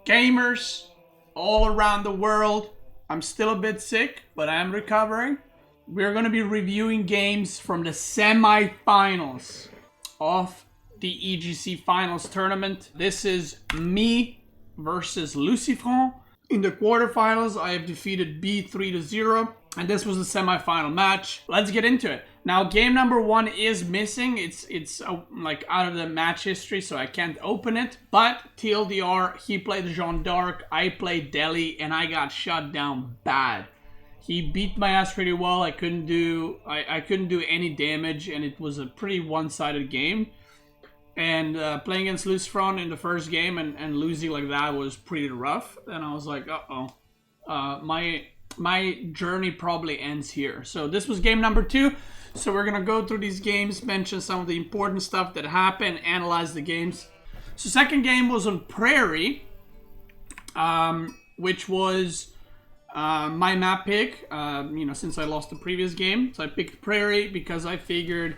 Gamers all around the world, I'm still a bit sick, but I am recovering. We're going to be reviewing games from the semi-finals of the EGC finals tournament. This is me versus LucifroN. In the quarterfinals, I have defeated B 3-0, and this was the semi-final match. Let's get into it. Now, game number 1 is missing. It's like out of the match history, so I can't open it. But TLDR, he played Jeanne d'Arc, I played Delhi, and I got shut down bad. He beat my ass pretty well. I couldn't do any damage, and it was a pretty one-sided game. And playing against LucifroN in the first game and losing like that was pretty rough. And I was like, my journey probably ends here. So this was game number 2. So we're gonna go through these games, mention some of the important stuff that happened, analyze the games. So second game was on Prairie, which was my map pick. Since I lost the previous game, so I picked Prairie because I figured.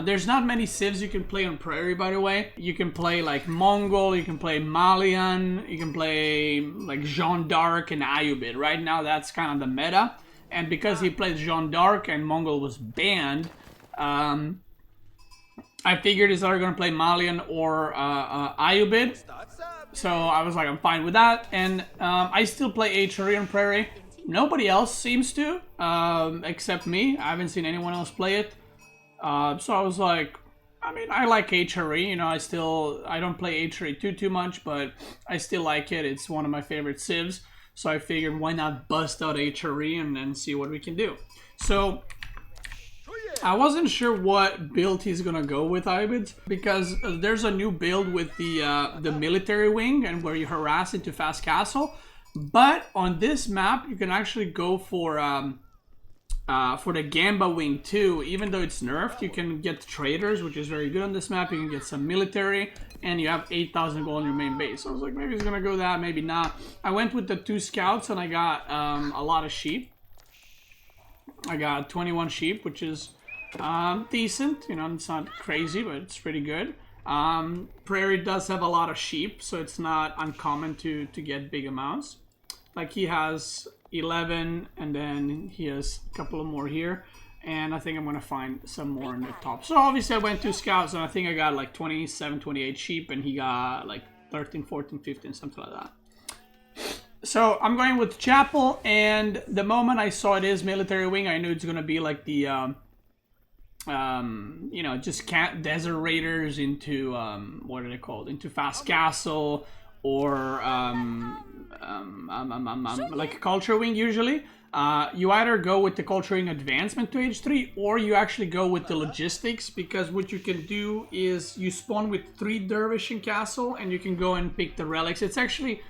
There's not many civs you can play on Prairie, by the way. You can play like Mongol, you can play Malian, you can play like Jeanne d'Arc and Ayyubids. Right now, that's kind of the meta. And because he played Jeanne d'Arc and Mongol was banned, I figured he's either going to play Malian or Ayyubids. So I was like, I'm fine with that. And I still play HRE on Prairie. Nobody else seems to, except me. I haven't seen anyone else play it. So I was like, I mean, I like HRE, you know, I don't play HRE too much, but I still like it. It's one of my favorite civs. So I figured, why not bust out HRE and then see what we can do. So I wasn't sure what build he's gonna go with, Ayyubids, because there's a new build with the military wing and where you harass into fast castle. But on this map, you can actually go for the Gamba wing too. Even though it's nerfed, you can get traders, which is very good on this map. You can get some military, and you have 8,000 gold on your main base. So I was like, maybe he's gonna go that, maybe not. I went with the 2 scouts, and I got a lot of sheep. I got 21 sheep, which is decent. You know, it's not crazy, but it's pretty good. Prairie does have a lot of sheep, so it's not uncommon to get big amounts. Like he has 11, and then he has a couple of more here, and I think I'm gonna find some more in the top. So obviously I went 2 scouts, and I think I got like 27, 28 sheep, and he got like 13, 14, 15, something like that. So I'm going with Chapel, and the moment I saw it is military wing, I knew it's gonna be like the just desert raiders into what are they called, into fast castle, or like a culture wing. Usually you either go with the culture wing advancement to H3, or you actually go with the logistics, because what you can do is you spawn with 3 dervish in castle, and you can go and pick the relics. It's actually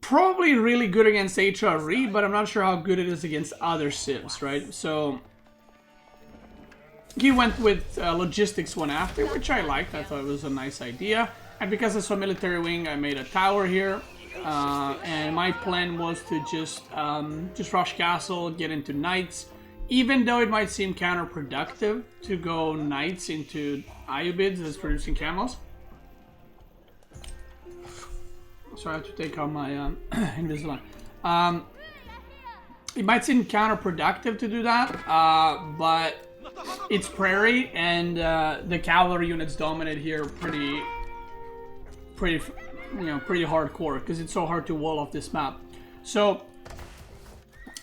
probably really good against HRE, but I'm not sure how good it is against other civs, right? So he went with logistics one after, which I liked. I thought it was a nice idea. And because I saw military wing, I made a tower here. And my plan was to just rush castle, get into knights. Even though it might seem counterproductive to go knights into Ayyubids that's producing camels. So I have to take out my Invisalign. It might seem counterproductive to do that, but it's Prairie, and the cavalry units dominate here pretty hardcore, because it's so hard to wall off this map. So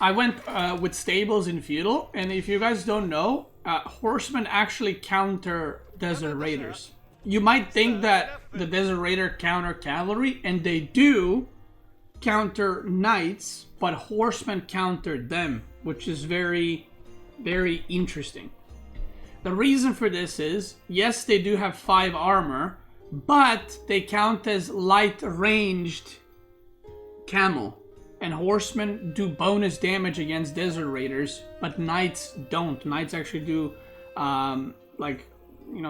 I went with stables in feudal, and if you guys don't know, horsemen actually counter desert raiders. You might think that the desert raider counter cavalry, and they do counter knights, but horsemen counter them, which is very, very interesting. The reason for this is, yes, they do have 5 armor, but they count as light ranged camel, and horsemen do bonus damage against desert raiders, but knights don't. Knights actually do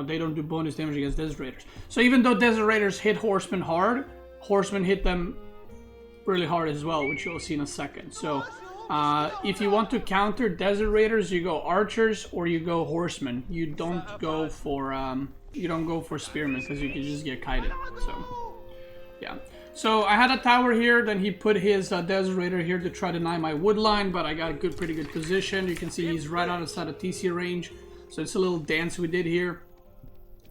they don't do bonus damage against desert raiders. So even though desert raiders hit horsemen hard, horsemen hit them really hard as well, which you'll see in a second. So if you want to counter desert raiders, you go archers or you go horsemen. You don't go for spearmen, because you can just get kited. So Yeah. So I had a tower here, then he put his Deserator here to try to deny my wood line, but I got a pretty good position. You can see he's right outside of TC range, so it's a little dance we did here.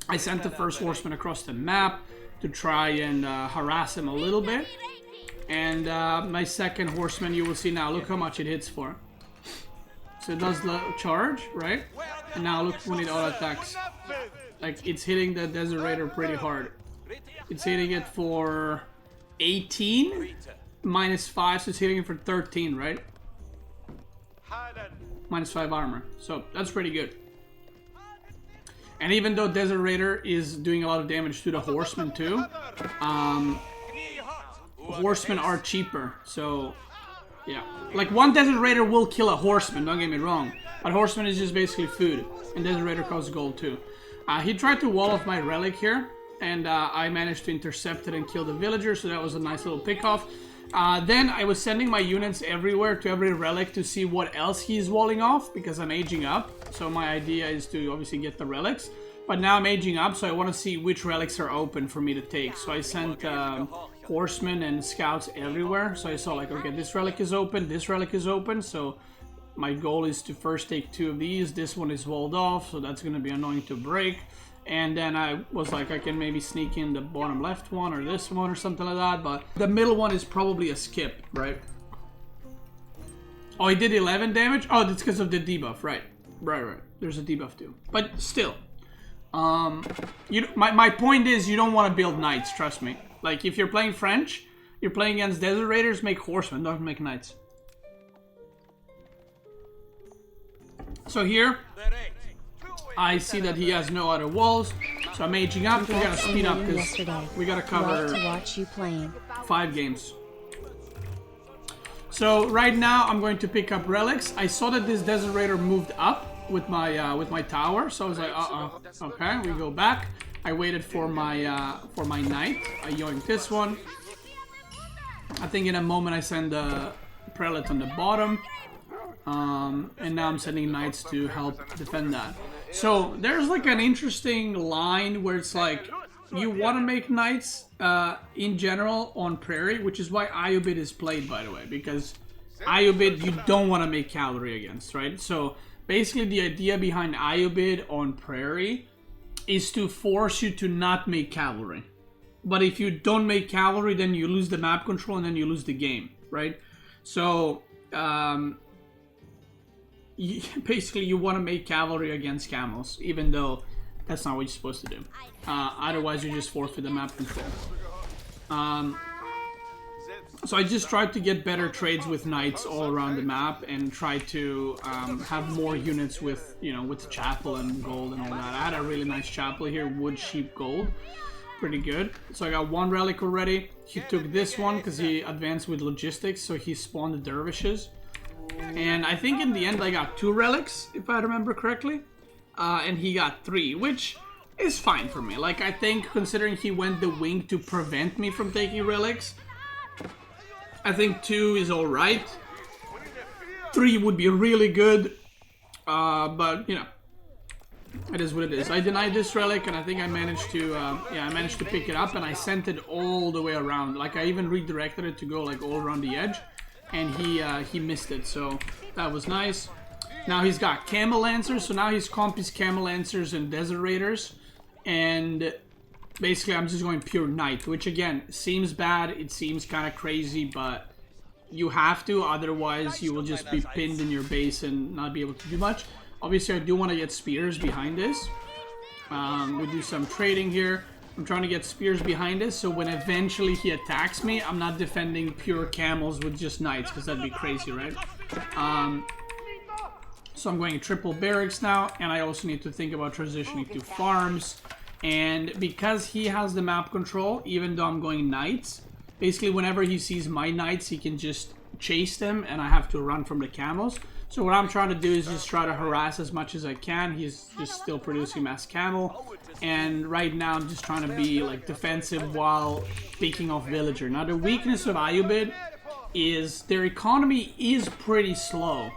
I sent the first horseman across the map to try and harass him a little bit. And my second horseman, you will see now, look how much it hits for. So it does the charge, right? And now look when it auto attacks. Like, it's hitting the Deserator pretty hard. It's hitting it for 18 minus 5, so it's hitting it for 13, right? Minus 5 armor. So that's pretty good. And even though Deserator is doing a lot of damage to the horsemen too, horsemen are cheaper. So yeah, like one Deserator will kill a horseman, don't get me wrong, but horseman is just basically food, and Deserator costs gold too. He tried to wall off my relic here, and I managed to intercept it and kill the villager, so that was a nice little pick off. Then I was sending my units everywhere to every relic to see what else he's walling off, because I'm aging up. So my idea is to obviously get the relics, but now I'm aging up, so I want to see which relics are open for me to take. So I sent horsemen and scouts everywhere. So I saw like, okay, this relic is open, this relic is open, so my goal is to first take 2 of these. This one is walled off, so that's going to be annoying to break. And then I was like, I can maybe sneak in the bottom left one or this one or something like that. But the middle one is probably a skip, right? Oh, he did 11 damage? Oh, that's because of the debuff, right. Right. There's a debuff too. But still. My point is, you don't want to build knights, trust me. Like, if you're playing French, you're playing against Deserators, make horsemen, don't make knights. So here, I see that he has no other walls, so I'm aging up. We gotta speed up because we gotta cover 5 games. So right now I'm going to pick up relics. I saw that this Deserator moved up with my tower, so I was like, okay, we go back. I waited for my knight. I yoinked this one. I think in a moment I send the prelate on the bottom, and now I'm sending knights to help defend that. So there's like an interesting line where it's like you want to make knights in general on prairie, which is why Ayyubid is played, by the way, because Ayyubid you don't want to make cavalry against, right? So basically the idea behind Ayyubid on prairie is to force you to not make cavalry. But if you don't make cavalry, then you lose the map control and then you lose the game, right? So basically you want to make cavalry against camels, even though that's not what you're supposed to do. Otherwise you just forfeit the map control. So I just tried to get better trades with knights all around the map and try to have more units with, you know, with chapel and gold and all that. I had a really nice chapel here, wood, sheep, gold. Pretty good. So I got 1 relic already. He took this one because he advanced with logistics, so he spawned the dervishes. And I think in the end I got 2 relics, if I remember correctly. And he got 3, which is fine for me. Like, I think considering he went the wing to prevent me from taking relics, I think 2 is alright. 3 would be really good. But, you know, it is what it is. I denied this relic and I think I managed to, I managed to pick it up and I sent it all the way around. Like, I even redirected it to go, like, all around the edge. And he missed it, so that was nice. Now he's got Camel Lancers, so now his comp is Camel Lancers and Deserators. And basically I'm just going pure Knight, which again, seems bad, it seems kind of crazy, but you have to, otherwise you will just be pinned in your base and not be able to do much. Obviously I do want to get spears behind this. We do some trading here. I'm trying to get spears behind this, so when eventually he attacks me, I'm not defending pure camels with just knights, because that'd be crazy, right? So I'm going triple barracks now, and I also need to think about transitioning to farms. And because he has the map control, even though I'm going knights, basically whenever he sees my knights, he can just chase them, and I have to run from the camels. So what I'm trying to do is just try to harass as much as I can. He's just still producing mass camel. And right now I'm just trying to be like defensive while picking off villager. Now the weakness of Ayyubid is their economy is pretty slow.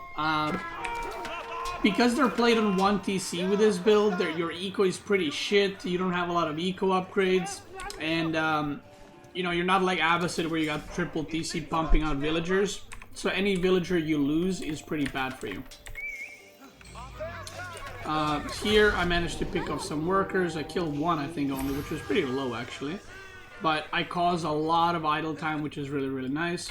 Because they're played on 1 TC with this build, your eco is pretty shit. You don't have a lot of eco upgrades. And you know, you're not like Abbasid where you got triple TC pumping out villagers. So any villager you lose is pretty bad for you. Here I managed to pick off some workers. I killed one, I think, only, which was pretty low actually. But I caused a lot of idle time, which is really, really nice.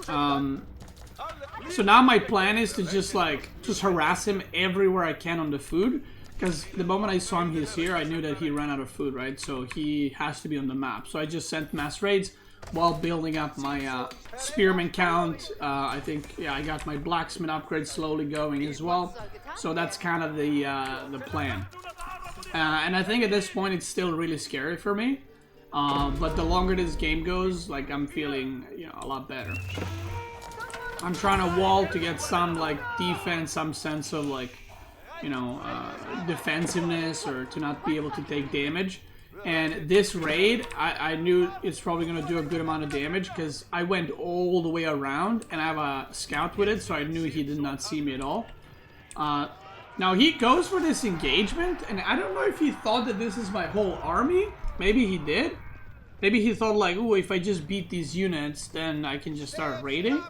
So now my plan is to just harass him everywhere I can on the food. Because the moment I saw him he's here, I knew that he ran out of food, right? So he has to be on the map. So I just sent mass raids while building up my spearman count. I think, yeah, I got my blacksmith upgrade slowly going as well. So that's kind of the plan. And I think at this point it's still really scary for me. But the longer this game goes, like, I'm feeling, you know, a lot better. I'm trying to wall to get some, like, defense, some sense of, like, you know, defensiveness, or to not be able to take damage. And this raid, I knew it's probably going to do a good amount of damage because I went all the way around and I have a scout with it, so I knew he did not see me at all. Now he goes for this engagement, and I don't know if he thought that this is my whole army. Maybe he did. Maybe he thought like, oh, if I just beat these units, then I can just start raiding.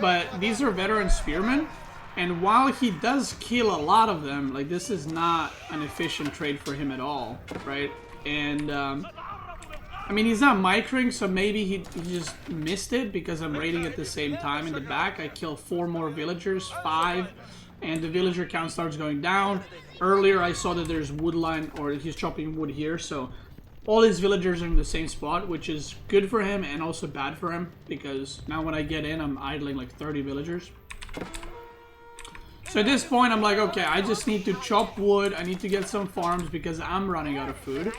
But these are veteran spearmen. And while he does kill a lot of them, like, this is not an efficient trade for him at all, right? And, I mean, he's not microing, so maybe he just missed it because I'm raiding at the same time in the back. I kill 4 more villagers, 5, and the villager count starts going down. Earlier, I saw that there's wood line, or he's chopping wood here, so all his villagers are in the same spot, which is good for him and also bad for him, because now when I get in, I'm idling like 30 villagers. So at this point, I'm like, okay, I just need to chop wood. I need to get some farms because I'm running out of food.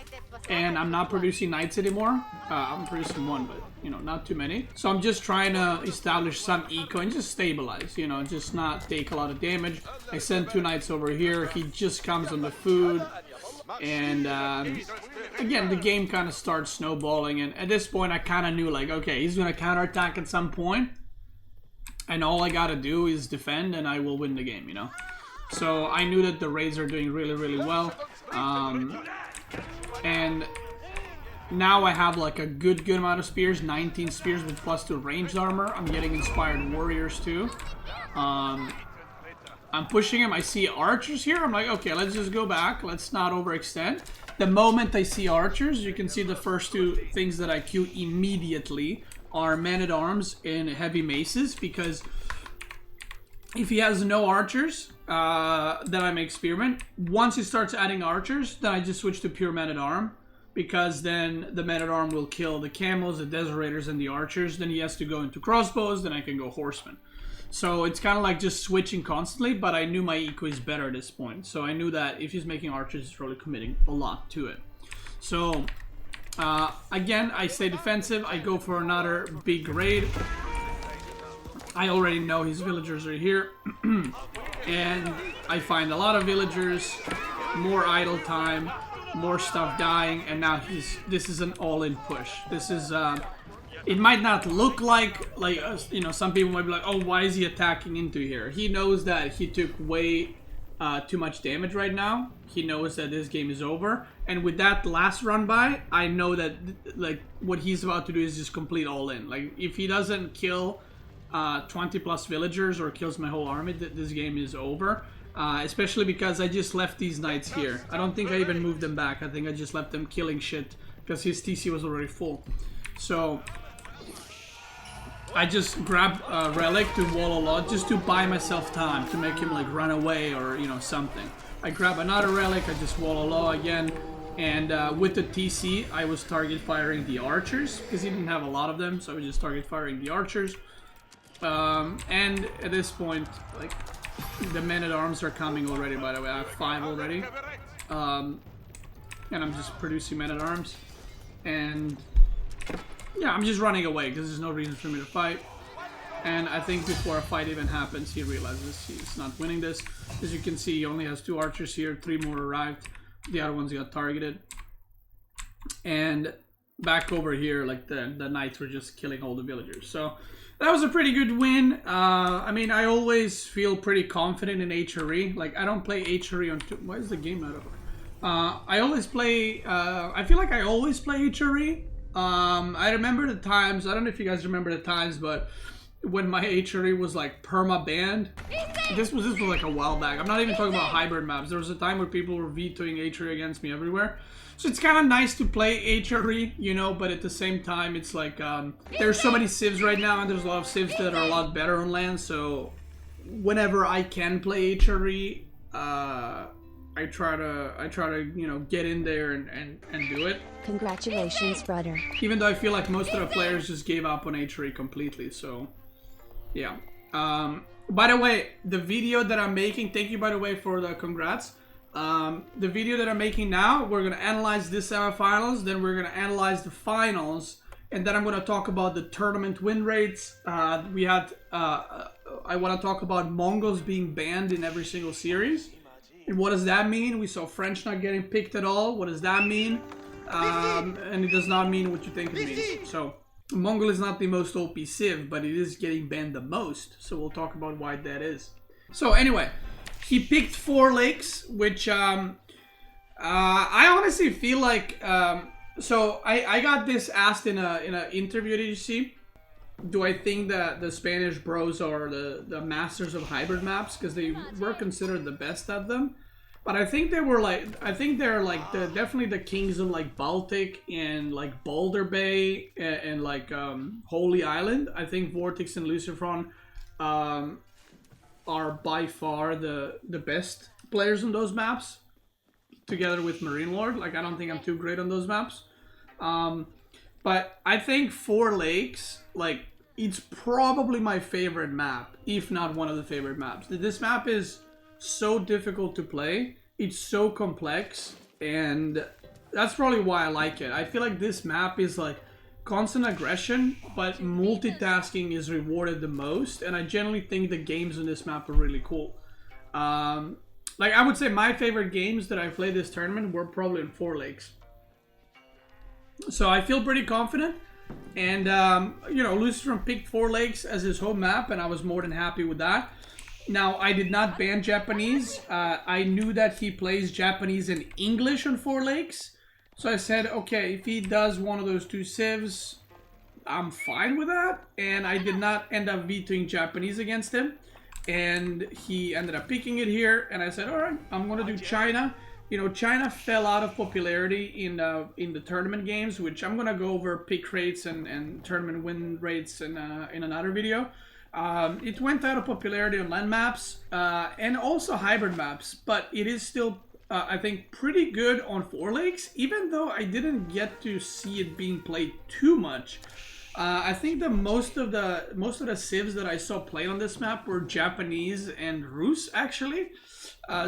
And I'm not producing knights anymore. I'm producing 1, but, you know, not too many. So I'm just trying to establish some eco and just stabilize, you know, just not take a lot of damage. I send 2 knights over here. He just comes on the food. And, again, the game kind of starts snowballing. And at this point, I kind of knew, like, okay, he's going to counterattack at some point. And all I gotta do is defend, and I will win the game, you know? So I knew that the raids are doing really, really well. And now I have like a good amount of spears, 19 spears with +2 ranged armor. I'm getting inspired warriors too. I'm pushing him. I see archers here. I'm like, okay, let's just go back. Let's not overextend. The moment I see archers, you can see the first 2 things that I queue immediately are men-at-arms and heavy maces, because if he has no archers, then I make spearmen. Once he starts adding archers, then I just switch to pure men-at-arm, because then the men-at-arm will kill the camels, the desolators, and the archers. Then he has to go into crossbows, then I can go horsemen. So it's kind of like just switching constantly, but I knew my eco is better at this point. So I knew that if he's making archers, he's probably committing a lot to it. So again, I stay defensive. I go for another big raid. I already know his villagers are here. And I find a lot of villagers, more idle time, more stuff dying, and now this is an all-in push. This is, it might not look like, you know, some people might be like, oh, why is he attacking into here? He knows that he took way too much damage right now. He knows that this game is over. And with that last run by, I know that, like, what he's about to do is just complete all in. Like, if he doesn't kill 20+ villagers or kills my whole army, this game is over. Especially because I just left these knights here. I don't think I even moved them back. I think I just left them killing shit because his TC was already full. So I just grabbed a relic to wall a lot just to buy myself time to make him like run away or, you know, something. I grab another relic, I just wall a law again, and with the TC I was target firing the archers because he didn't have a lot of them, so I was just target firing the archers. And at this point, like, the men-at-arms are coming already, by the way. I have 5 already. And I'm just producing men-at-arms. And yeah, I'm just running away because there's no reason for me to fight. And I think before a fight even happens, he realizes he's not winning this. As you can see, he only has 2 archers here. 3 more arrived. The other ones got targeted. And back over here, like, the knights were just killing all the villagers. So that was a pretty good win. I mean, I always feel pretty confident in HRE. Like, I don't play HRE on... Why is the game not over? I always play, I feel like I always play HRE. I remember the times, I don't know if you guys remember the times, but when my HRE was like perma-banned, this was like a while back. I'm not even talking about hybrid maps. There was a time where people were vetoing HRE against me everywhere. So it's kind of nice to play HRE, you know, but at the same time, it's like, there's so many civs right now, and there's a lot of civs that are a lot better on land, so whenever I can play HRE, I try to, you know, get in there and do it. Congratulations, brother. Even though I feel like most of the players just gave up on HRE completely, so yeah. By the way, the video that I'm making, thank you by the way for the congrats. The video that I'm making now, we're gonna analyze this semifinals, then we're gonna analyze the finals, and then I'm gonna talk about the tournament win rates. I want to talk about Mongols being banned in every single series. And what does that mean? We saw French not getting picked at all. What does that mean? And it does not mean what you think it means. So, Mongol is not the most OP civ, but it is getting banned the most. So we'll talk about why that is. So anyway, he picked 4 lakes, which I honestly feel like... so I got this asked in a interview at EGC. Do I think that the Spanish bros are the masters of hybrid maps because they were considered the best at them? But I think they were like, I think they're like definitely the kings of like Baltic and like Boulder Bay and like Holy Island. I think Vortex and LucifroN are by far the best players on those maps, together with Marine Lord. Like I don't think I'm too great on those maps. But I think 4 lakes, like, it's probably my favorite map, if not one of the favorite maps. This map is so difficult to play, it's so complex, and that's probably why I like it. I feel like this map is like constant aggression, but multitasking is rewarded the most, and I generally think the games on this map are really cool. Like, I would say my favorite games that I played this tournament were probably in 4 lakes. So I feel pretty confident, and you know, LucifroN picked 4 lakes as his home map, and I was more than happy with that. Now, I did not ban Japanese. I knew that he plays Japanese and English on 4 lakes, so I said, okay, if he does one of those 2 civs, I'm fine with that, and I did not end up vetoing Japanese against him, and he ended up picking it here, and I said, all right, I'm gonna do China. You know, China fell out of popularity in the tournament games, which I'm gonna go over pick rates and tournament win rates in another video. It went out of popularity on land maps and also hybrid maps, but it is still, I think, pretty good on 4 lakes, even though I didn't get to see it being played too much. I think that most of the civs that I saw played on this map were Japanese and Rus, actually.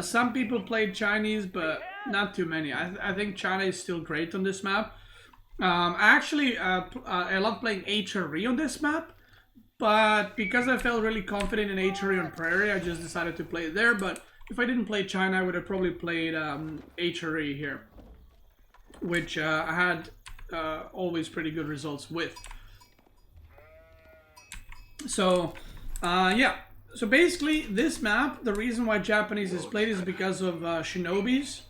Some people played Chinese, but not too many. I think China is still great on this map. I love playing HRE on this map, but because I felt really confident in HRE on Prairie, I just decided to play it there. But if I didn't play China, I would have probably played HRE here, which I had always pretty good results with. So, yeah. So basically, this map, the reason why Japanese is played is because of Shinobis.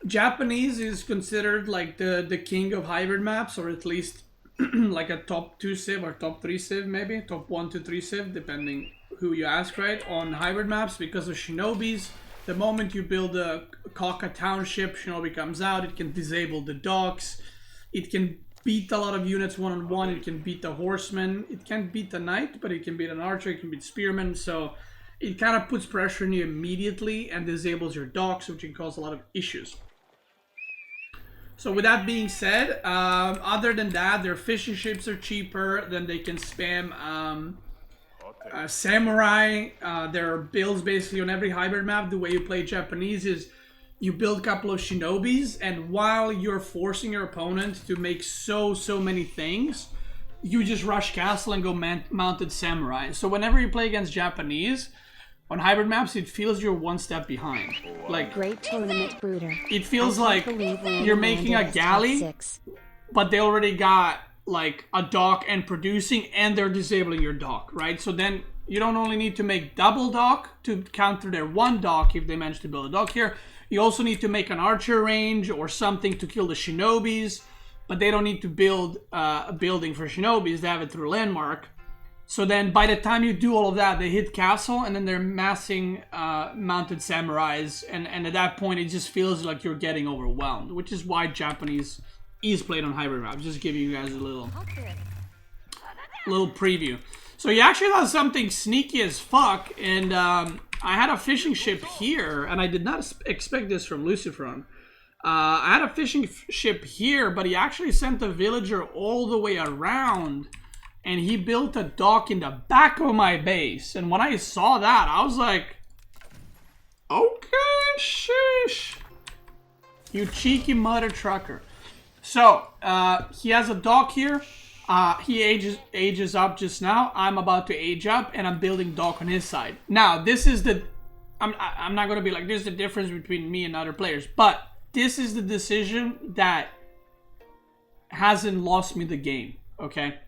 Japanese is considered like the king of hybrid maps, or at least like a top 2 civ or top 3 civ, maybe top 1 to 3 civ, depending who you ask, right? On hybrid maps, because of Shinobis, the moment you build a Kaka township, Shinobi comes out. It can disable the docks. It can beat a lot of units one-on-one. It can beat the horseman. It can't beat the knight, but it can beat an archer. It can beat spearmen. So it kind of puts pressure on you immediately and disables your docks, which can cause a lot of issues. So with that being said, other than that, their fishing ships are cheaper. Then they can spam samurai. There are builds basically on every hybrid map. The way you play Japanese is you build a couple of Shinobis, and while you're forcing your opponent to make so many things, you just rush castle and go mounted samurai. So whenever you play against Japanese on hybrid maps, it feels you're 1 step behind. Like, great tournament, Brooder. It feels like you're making a galley, but they already got like a dock and producing, and they're disabling your dock, right? So then you don't only need to make double dock to counter their 1 dock if they manage to build a dock here. You also need to make an archer range or something to kill the shinobis, but they don't need to build a building for shinobis. They have it through landmark. So then by the time you do all of that, they hit castle, and then they're massing mounted samurais, and at that point it just feels like you're getting overwhelmed, which is why Japanese is played on hybrid maps. Just giving you guys a little preview. So he actually does something sneaky as fuck, and I had a fishing ship here, and I did not expect this from LucifroN. I had a fishing ship here, but he actually sent a villager all the way around, and he built a dock in the back of my base. And when I saw that, I was like, okay, shish. You cheeky mother trucker. So, he has a dock here. He ages up just now. I'm about to age up, and I'm building dock on his side. Now, this is the... I'm not going to be like, this is the difference between me and other players. But this is the decision that hasn't lost me the game, okay?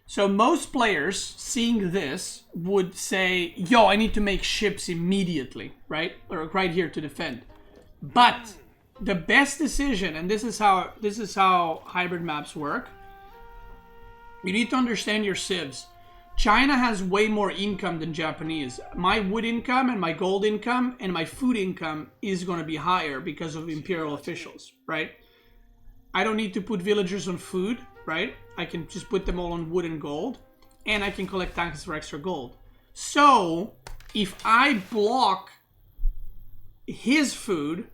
So most players, seeing this, would say, yo, I need to make ships immediately, right? Or right here to defend. But the best decision, and this is how hybrid maps work, you need to understand your civs. China has way more income than Japanese. My wood income and my gold income and my food income is going to be higher because of imperial officials, right? I don't need to put villagers on food, right? I can just put them all on wood and gold, and I can collect taxes for extra gold. So, if I block his food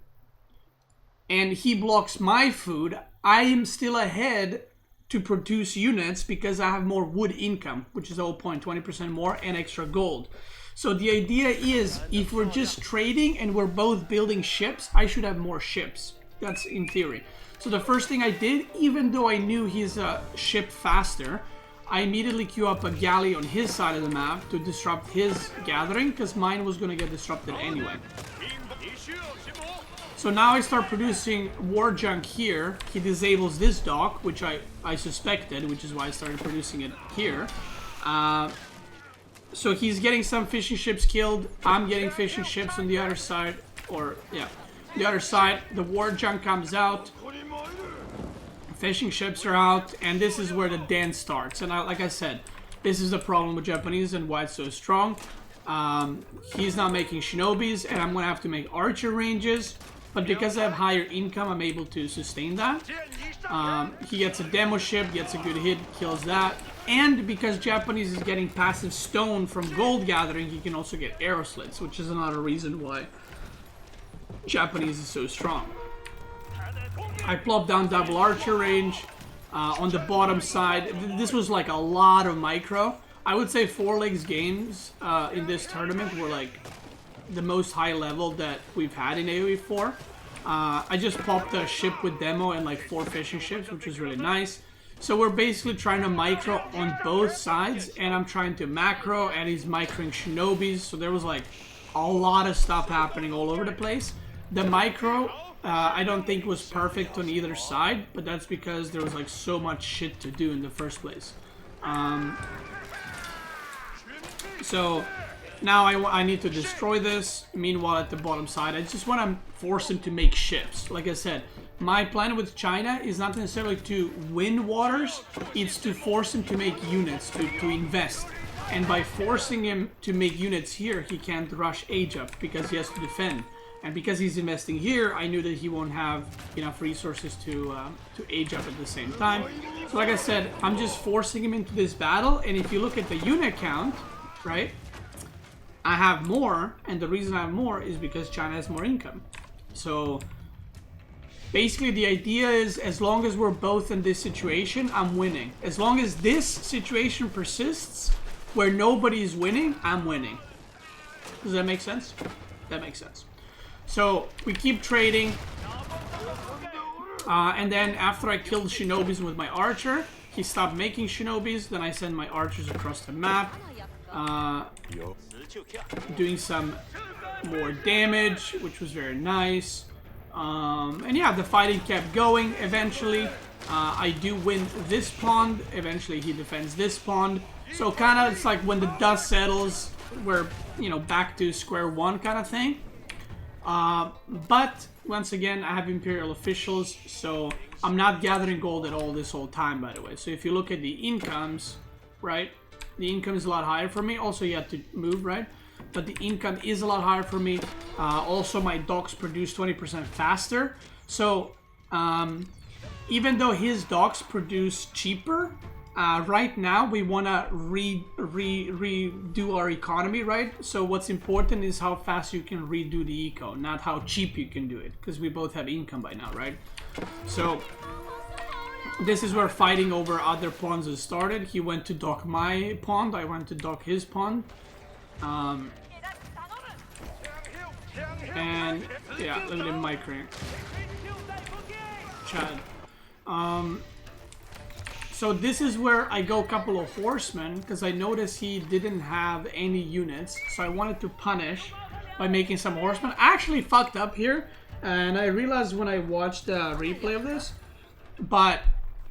and he blocks my food, I am still ahead to produce units because I have more wood income, which is the whole point, 20% more and extra gold. So the idea is, if we're just trading and we're both building ships, I should have more ships. That's in theory. So the first thing I did, even though I knew he's a ship faster, I immediately queue up a galley on his side of the map to disrupt his gathering, because mine was going to get disrupted anyway. So now I start producing war junk here. He disables this dock, which I suspected, which is why I started producing it here. So he's getting some fishing ships killed. I'm getting fishing ships on the other side. Or, yeah, the other side. The war junk comes out. Fishing ships are out. And this is where the dance starts. And like I said, this is the problem with Japanese and why it's so strong. He's not making shinobis, and I'm going to have to make archer ranges. But because I have higher income, I'm able to sustain that. He gets a demo ship, gets a good hit, kills that. And because Japanese is getting passive stone from gold gathering, he can also get arrow slits, which is another reason why Japanese is so strong. I plopped down double archer range on the bottom side. This was like a lot of micro. I would say 4 legs games in this tournament were like the most high level that we've had in AoE 4. I just popped a ship with demo and like 4 fishing ships, which was really nice. So we're basically trying to micro on both sides, and I'm trying to macro, and he's microing shinobis. So there was like a lot of stuff happening all over the place. The micro, I don't think was perfect on either side, but that's because there was like so much shit to do in the first place. So now I need to destroy this. Meanwhile, at the bottom side, I just want to force him to make ships. Like I said, my plan with China is not necessarily to win waters. It's to force him to make units, to invest. And by forcing him to make units here, he can't rush age up because he has to defend. And because he's investing here, I knew that he won't have enough resources to age up at the same time. So like I said, I'm just forcing him into this battle. And if you look at the unit count, right, I have more, and the reason I have more is because China has more income. So basically the idea is, as long as we're both in this situation, I'm winning. As long as this situation persists where nobody is winning, I'm winning. Does that make sense? That makes sense. So we keep trading, and then after I killed shinobis with my archer, he stopped making shinobis. Then I send my archers across the map, doing some more damage, which was very nice. And yeah, the fighting kept going. Eventually, I do win this pond. Eventually, he defends this pond. So kind of, it's like when the dust settles, we're, you know, back to square one kind of thing. But once again, I have Imperial officials, so I'm not gathering gold at all this whole time, by the way. So if you look at the incomes, right, the income is a lot higher for me. Also, you have to move, right? But the income is a lot higher for me. Also, my docks produce 20% faster. So even though his docks produce cheaper, right now we want to redo our economy, right? So what's important is how fast you can redo the eco, not how cheap you can do it, because we both have income by now, right? So this is where fighting over other pawns has started. He went to dock my pond, I went to dock his pond. And yeah, look at him microing. Chad. So this is where I go a couple of horsemen, because I noticed he didn't have any units. So I wanted to punish by making some horsemen. I actually fucked up here, and I realized when I watched the replay of this. But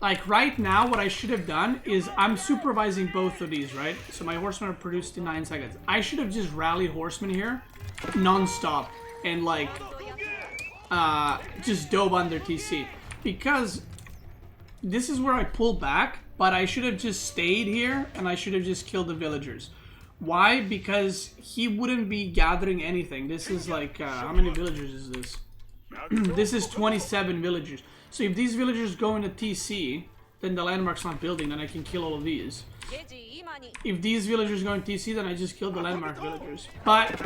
like right now, what I should have done is I'm supervising both of these, right? So my horsemen are produced in 9 seconds. I should have just rallied horsemen here non-stop and like just dove under TC, because this is where I pull back, but I should have just stayed here and I should have just killed the villagers. Why? Because he wouldn't be gathering anything. This is like how many villagers is this? This is 27 villagers. So if these villagers go into TC, then the landmark's not building, then I can kill all of these. If these villagers go into TC, then I just killed the landmark villagers. But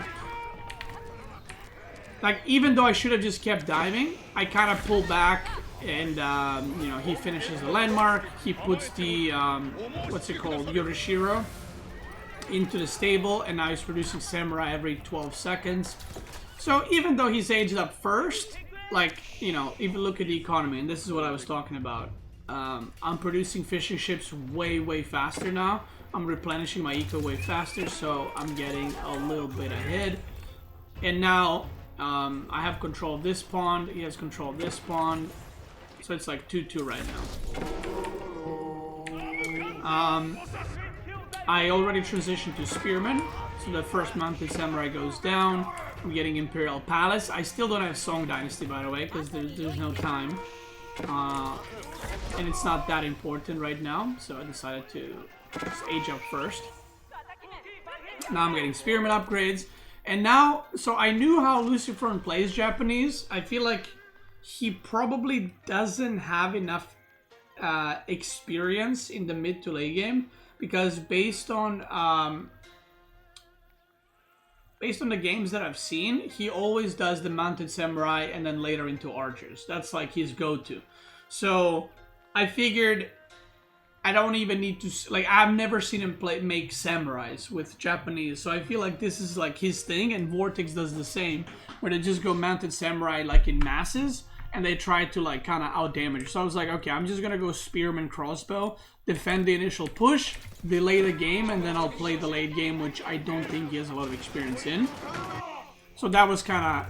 like, even though I should have just kept diving, I kind of pull back, and you know, he finishes the landmark. He puts the what's it called, Yorishiro, into the stable, and now he's producing samurai every 12 seconds. So even though he's aged up first, like, you know, if you look at the economy, and this is what I was talking about, I'm producing fishing ships way faster now. I'm replenishing my eco way faster, so I'm getting a little bit ahead. And now I have control of this pond, he has control of this pond, so it's like 2-2 right now. I already transitioned to Spearman, so the first mounted samurai goes down. I'm getting Imperial Palace. I still don't have Song Dynasty, by the way, because there's no time. And it's not that important right now, so I decided to just age up first. Now I'm getting Spearman upgrades. And now, so I knew how LucifroN plays Japanese. I feel like he probably doesn't have enough experience in the mid to late game, because based on the games that I've seen, he always does the mounted samurai and then later into archers. That's like his go-to. So I figured I don't even need to, like, I've never seen him make samurais with Japanese, so I feel like this is like his thing, and Vortex does the same, where they just go mounted samurai like in masses, and they try to like kind of out-damage. So I was like, okay, I'm just gonna go spearman crossbow, defend the initial push, delay the game, and then I'll play the late game, which I don't think he has a lot of experience in. So that was kind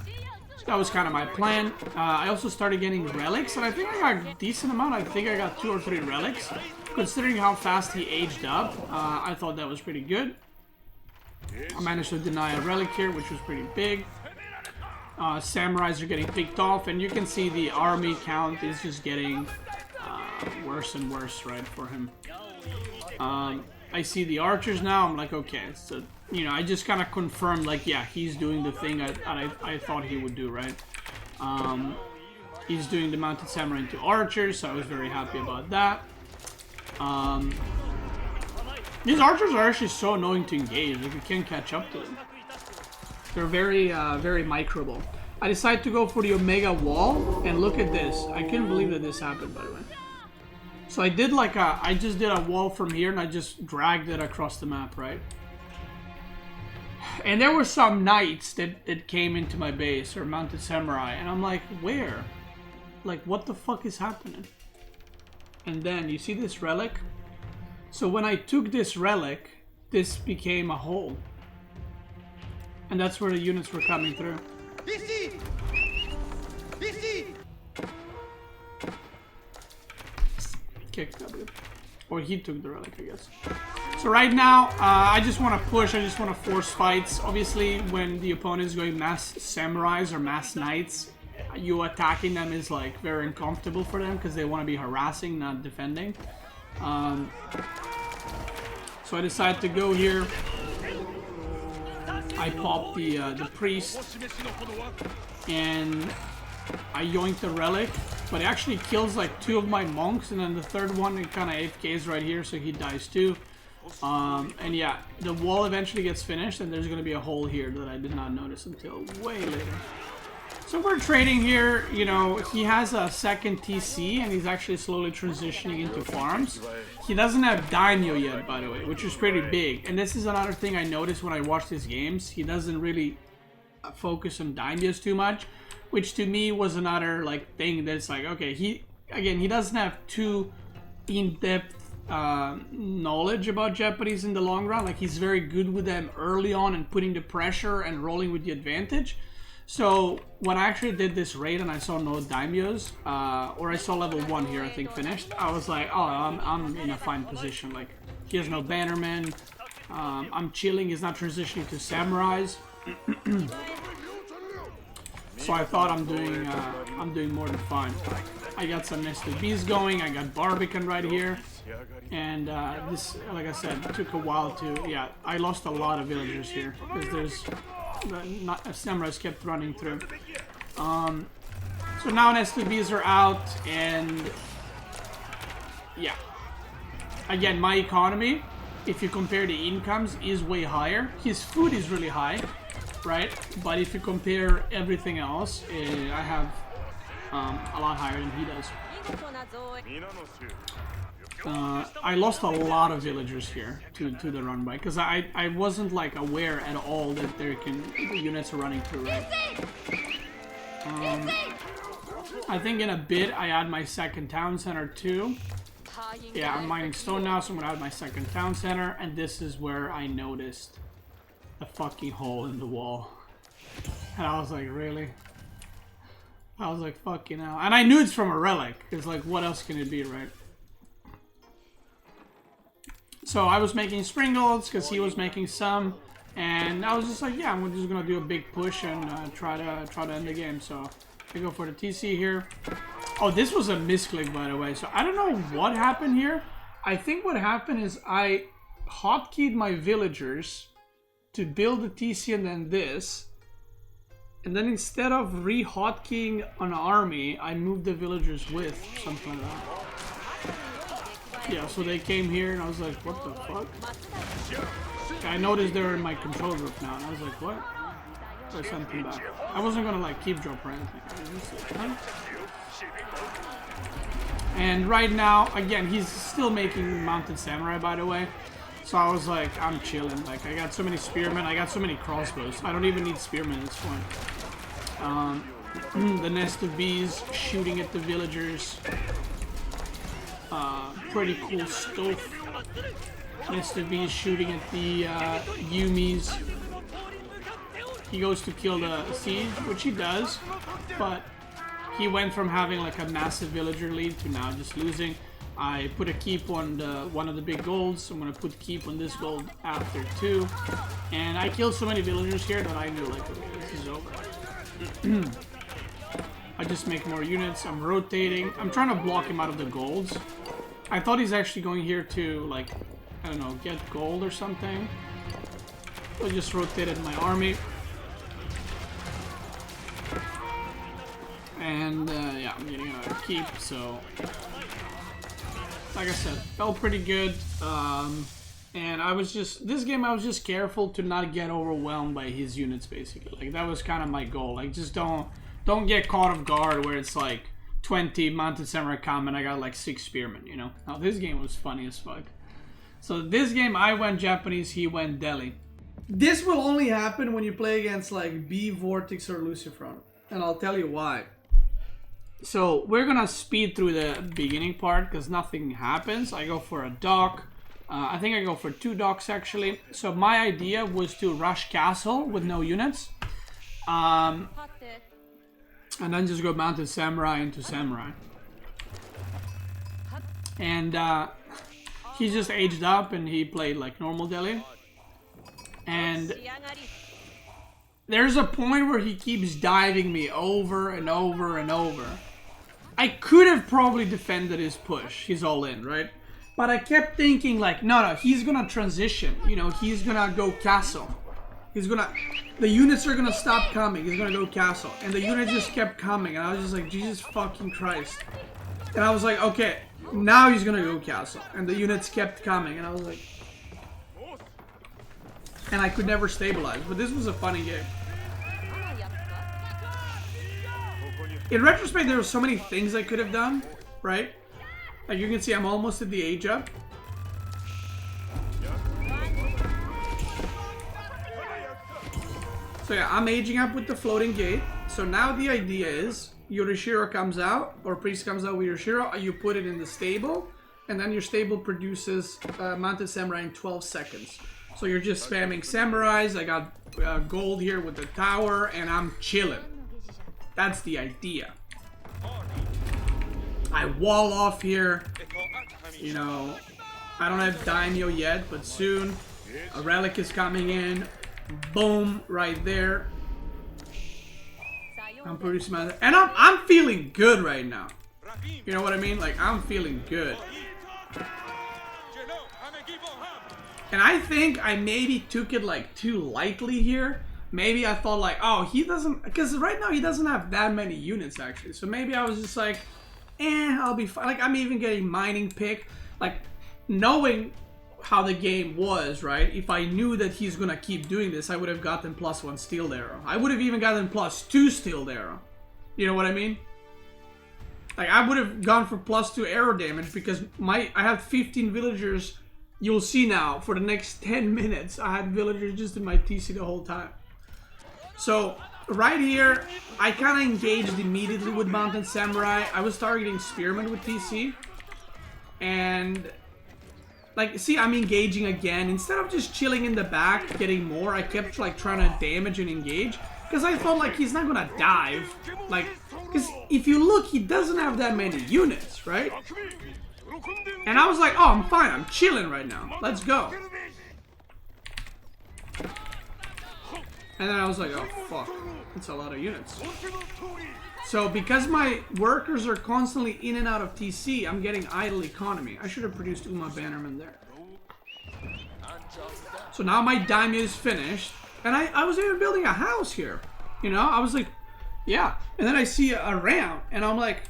of my plan. I also started getting relics, and I think I got a decent amount. I think I got 2 or 3 relics. Considering how fast he aged up, I thought that was pretty good. I managed to deny a relic here, which was pretty big. Samurais are getting picked off, and you can see the army count is just getting worse and worse, right, for him. I see the archers now. I'm like, okay, so, you know, I just kind of confirmed, like, yeah, he's doing the thing I thought he would do, right? He's doing the mounted samurai into archers, so I was very happy about that. These archers are actually so annoying to engage, like, you can't catch up to them. They're very microable. I decided to go for the Omega Wall, and look at this. I couldn't believe that this happened, by the way. So I did like I just did a wall from here, and I just dragged it across the map, right? And there were some knights that came into my base, or mounted samurai, and I'm like, where? Like, what the fuck is happening? And then, you see this relic? So when I took this relic, this became a hole. And that's where the units were coming through. Kick W. Or he took the relic, I guess. So right now, I just want to push, I just want to force fights. Obviously, when the opponent is going mass samurais or mass knights, you attacking them is like very uncomfortable for them because they want to be harassing, not defending. So I decided to go here. I popped the priest and I yoinked the relic, but it actually kills like 2 of my monks, and then the third one it kind of AFKs right here, so he dies too. And yeah, the wall eventually gets finished, and there's gonna be a hole here that I did not notice until way later. So we're trading here, you know, he has a second TC, and he's actually slowly transitioning into farms. He doesn't have daimyo yet, by the way, which is pretty big. And this is another thing I noticed when I watched his games. He doesn't really focus on daimyos too much, which to me was another, like, thing that's like, okay, he doesn't have too in-depth knowledge about Japanese in the long run. Like, he's very good with them early on and putting the pressure and rolling with the advantage. So when I actually did this raid and I saw no daimyos, or I saw level 1 here, I think finished, I was like, oh, I'm in a fine position. Like, he has no bannerman, I'm chilling, he's not transitioning to samurais. So I thought I'm doing more than fine. I got some nested bees going, I got Barbican right here, and this, like I said, took a while to, yeah, I lost a lot of villagers here, because there's, samurais kept running through. So now nested bees are out, and yeah. Again, my economy, if you compare the incomes, is way higher. His food is really high, right? But if you compare everything else, I have a lot higher than he does. I lost a lot of villagers here to the run by, because I wasn't like aware at all that the units are running through, right? I think in a bit I add my second town center too. Yeah, I'm mining stone now, so I'm gonna add my second town center, and this is where I noticed the fucking hole in the wall. And I was like, really? I was like, fucking hell. And I knew it's from a relic, because like, what else can it be, right? So I was making Springolds because he was making some, and I was just like, yeah, I'm just gonna do a big push and try to end the game. So I go for the TC here. Oh, this was a misclick, by the way. So I don't know what happened here. I think what happened is I hotkeyed my villagers to build the TC and then this, and then instead of re-hotkeying an army, I moved the villagers with something like that. Yeah, so they came here and I was like, what the fuck? I noticed they were in my control group now, and I was like, what? So I sent them back. I wasn't gonna like keep drop or anything. I was just like, huh? And right now, again, he's still making mounted samurai, by the way. So I was like, I'm chilling. Like, I got so many spearmen, I got so many crossbows. I don't even need spearmen at this point. The nest of bees shooting at the villagers. Pretty cool stuff. Nest of bees shooting at the Yumis. He goes to kill the siege, which he does, but he went from having like a massive villager lead to now just losing. I put a keep on one of the big golds, so I'm gonna put keep on this gold after too. And I killed so many villagers here that I knew like, okay, this is over. I just make more units, I'm rotating. I'm trying to block him out of the golds. I thought he's actually going here to, like, I don't know, get gold or something. So I just rotated my army. And, yeah, I'm getting a keep, so... Like I said, felt pretty good. And I was just... This game, I was just careful to not get overwhelmed by his units, basically. Like, that was kind of my goal. Like, just don't get caught off guard where it's like 20 mounted samurai come and I got like 6 spearmen, you know? Now this game was funny as fuck. So this game I went Japanese, he went Delhi. This will only happen when you play against like B, Vortex or LucifroN. And I'll tell you why. So we're gonna speed through the beginning part because nothing happens. I go for a dock. I think I go for 2 docks actually. So my idea was to rush castle with no units. And then just go mounted samurai into samurai. And he just aged up and he played like normal Delhi. And there's a point where he keeps diving me over and over and over. I could have probably defended his push. He's all in, right? But I kept thinking like, no, he's gonna transition. You know, he's gonna go castle. The units are gonna stop coming. He's gonna go castle. And the unit just kept coming. And I was just like, Jesus fucking Christ. And I was like, okay, now he's gonna go castle. And the units kept coming. And I was like... And I could never stabilize. But this was a funny game. In retrospect, there were so many things I could have done, right? Like you can see, I'm almost at the age up. So yeah, I'm aging up with the floating gate. So now the idea is, Yorishiro comes out, or Priest comes out with Yorishiro, you put it in the stable, and then your stable produces Mounted Samurai in 12 seconds. So you're just spamming Samurais, I got gold here with the tower, and I'm chilling. That's the idea. I wall off here. You know, I don't have Daimyo yet, but soon. A relic is coming in. Boom, right there. I'm producing my... And I'm feeling good right now. You know what I mean? Like, I'm feeling good. And I think I maybe took it like too lightly here. Maybe I thought like, oh, he doesn't... Because right now he doesn't have that many units actually. So maybe I was just like, I'll be fine. Like, I'm even getting mining pick. Like, knowing how the game was, right? If I knew that he's gonna keep doing this, I would have gotten +1 steeled arrow. I would have even gotten +2 steeled arrow. You know what I mean? Like, I would have gone for +2 arrow damage because I have 15 villagers. You'll see now, for the next 10 minutes, I had villagers just in my TC the whole time. So, right here, I kind of engaged immediately with Mounted Samurai. I was targeting Spearman with TC. And, like, see, I'm engaging again. Instead of just chilling in the back, getting more, I kept, like, trying to damage and engage. Because I thought, like, he's not gonna dive. Like, because if you look, he doesn't have that many units, right? And I was like, oh, I'm fine. I'm chilling right now. Let's go. And then I was like, oh, fuck. That's a lot of units. So, because my workers are constantly in and out of TC, I'm getting idle economy. I should have produced Uma Bannerman there. So now my daimyo is finished. And I was even building a house here. You know, I was like, yeah. And then I see a ramp, and I'm like,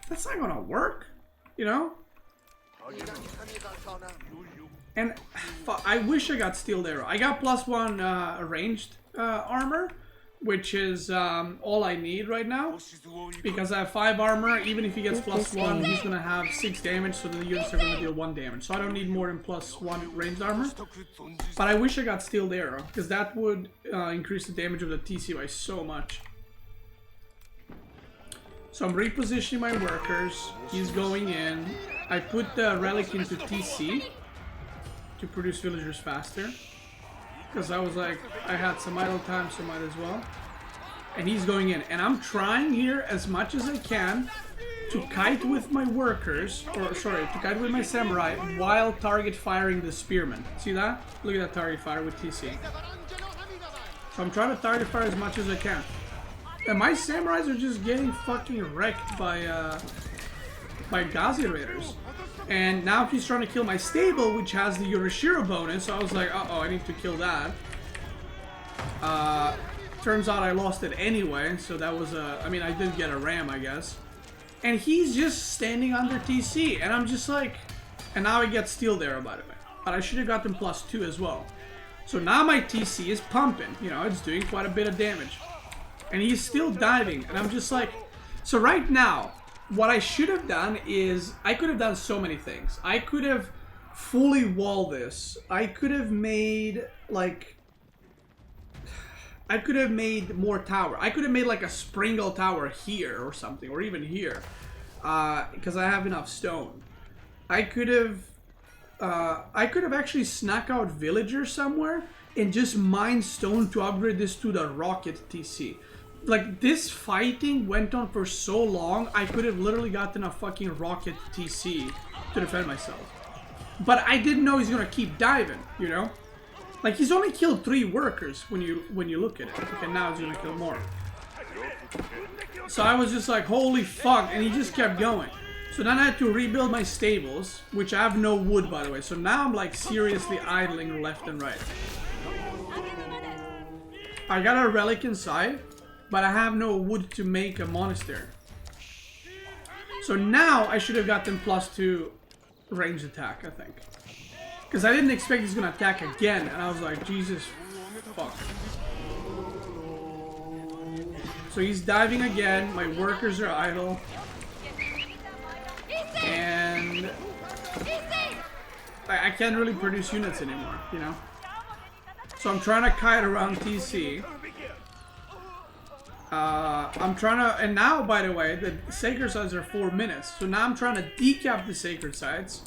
that's not gonna work. You know? And I wish I got steeled arrow. I got +1 ranged armor, which is all I need right now. Because I have 5 armor. Even if he gets +1, he's gonna have 6 damage, so the units are gonna deal 1 damage. So I don't need more than +1 ranged armor. But I wish I got steeled arrow, because that would increase the damage of the TC by so much. So I'm repositioning my workers. He's going in. I put the relic into TC to produce villagers faster. Because I was like, I had some idle time, so might as well. And he's going in. And I'm trying here as much as I can to kite with my workers, or sorry, to kite with my samurai while target firing the spearman. See that? Look at that target fire with TC. So I'm trying to target fire as much as I can. And my samurais are just getting fucking wrecked by Ghazi raiders. And now he's trying to kill my stable, which has the Yorishiro bonus. So I was like, uh-oh, I need to kill that. Turns out I lost it anyway. So that was I mean, I did get a ram, I guess. And he's just standing under TC. And I'm just like... And now I get steeled arrow, by the way. But I should have gotten +2 as well. So now my TC is pumping. You know, it's doing quite a bit of damage. And he's still diving. And I'm just like... So right now... What I should have done is, I could have done so many things. I could have fully walled this. I could have made, like... I could have made more tower. I could have made like a Springle tower here or something, or even here. Because I have enough stone. I could have actually snuck out villagers somewhere and just mined stone to upgrade this to the rocket TC. Like, this fighting went on for so long, I could have literally gotten a fucking rocket TC to defend myself. But I didn't know he's gonna keep diving, you know? Like, he's only killed 3 workers when you look at it. Okay, now he's gonna kill more. So I was just like, holy fuck, and he just kept going. So then I had to rebuild my stables, which I have no wood, by the way. So now I'm like seriously idling left and right. I got a relic inside, but I have no wood to make a monastery. So now I should have gotten +2 range attack, I think. Because I didn't expect he's gonna attack again, and I was like, Jesus fuck. So he's diving again, my workers are idle. And I can't really produce units anymore, you know? So I'm trying to kite around TC. I'm trying to, and now, by the way, the sacred sites are 4 minutes. So now I'm trying to decap the sacred sites.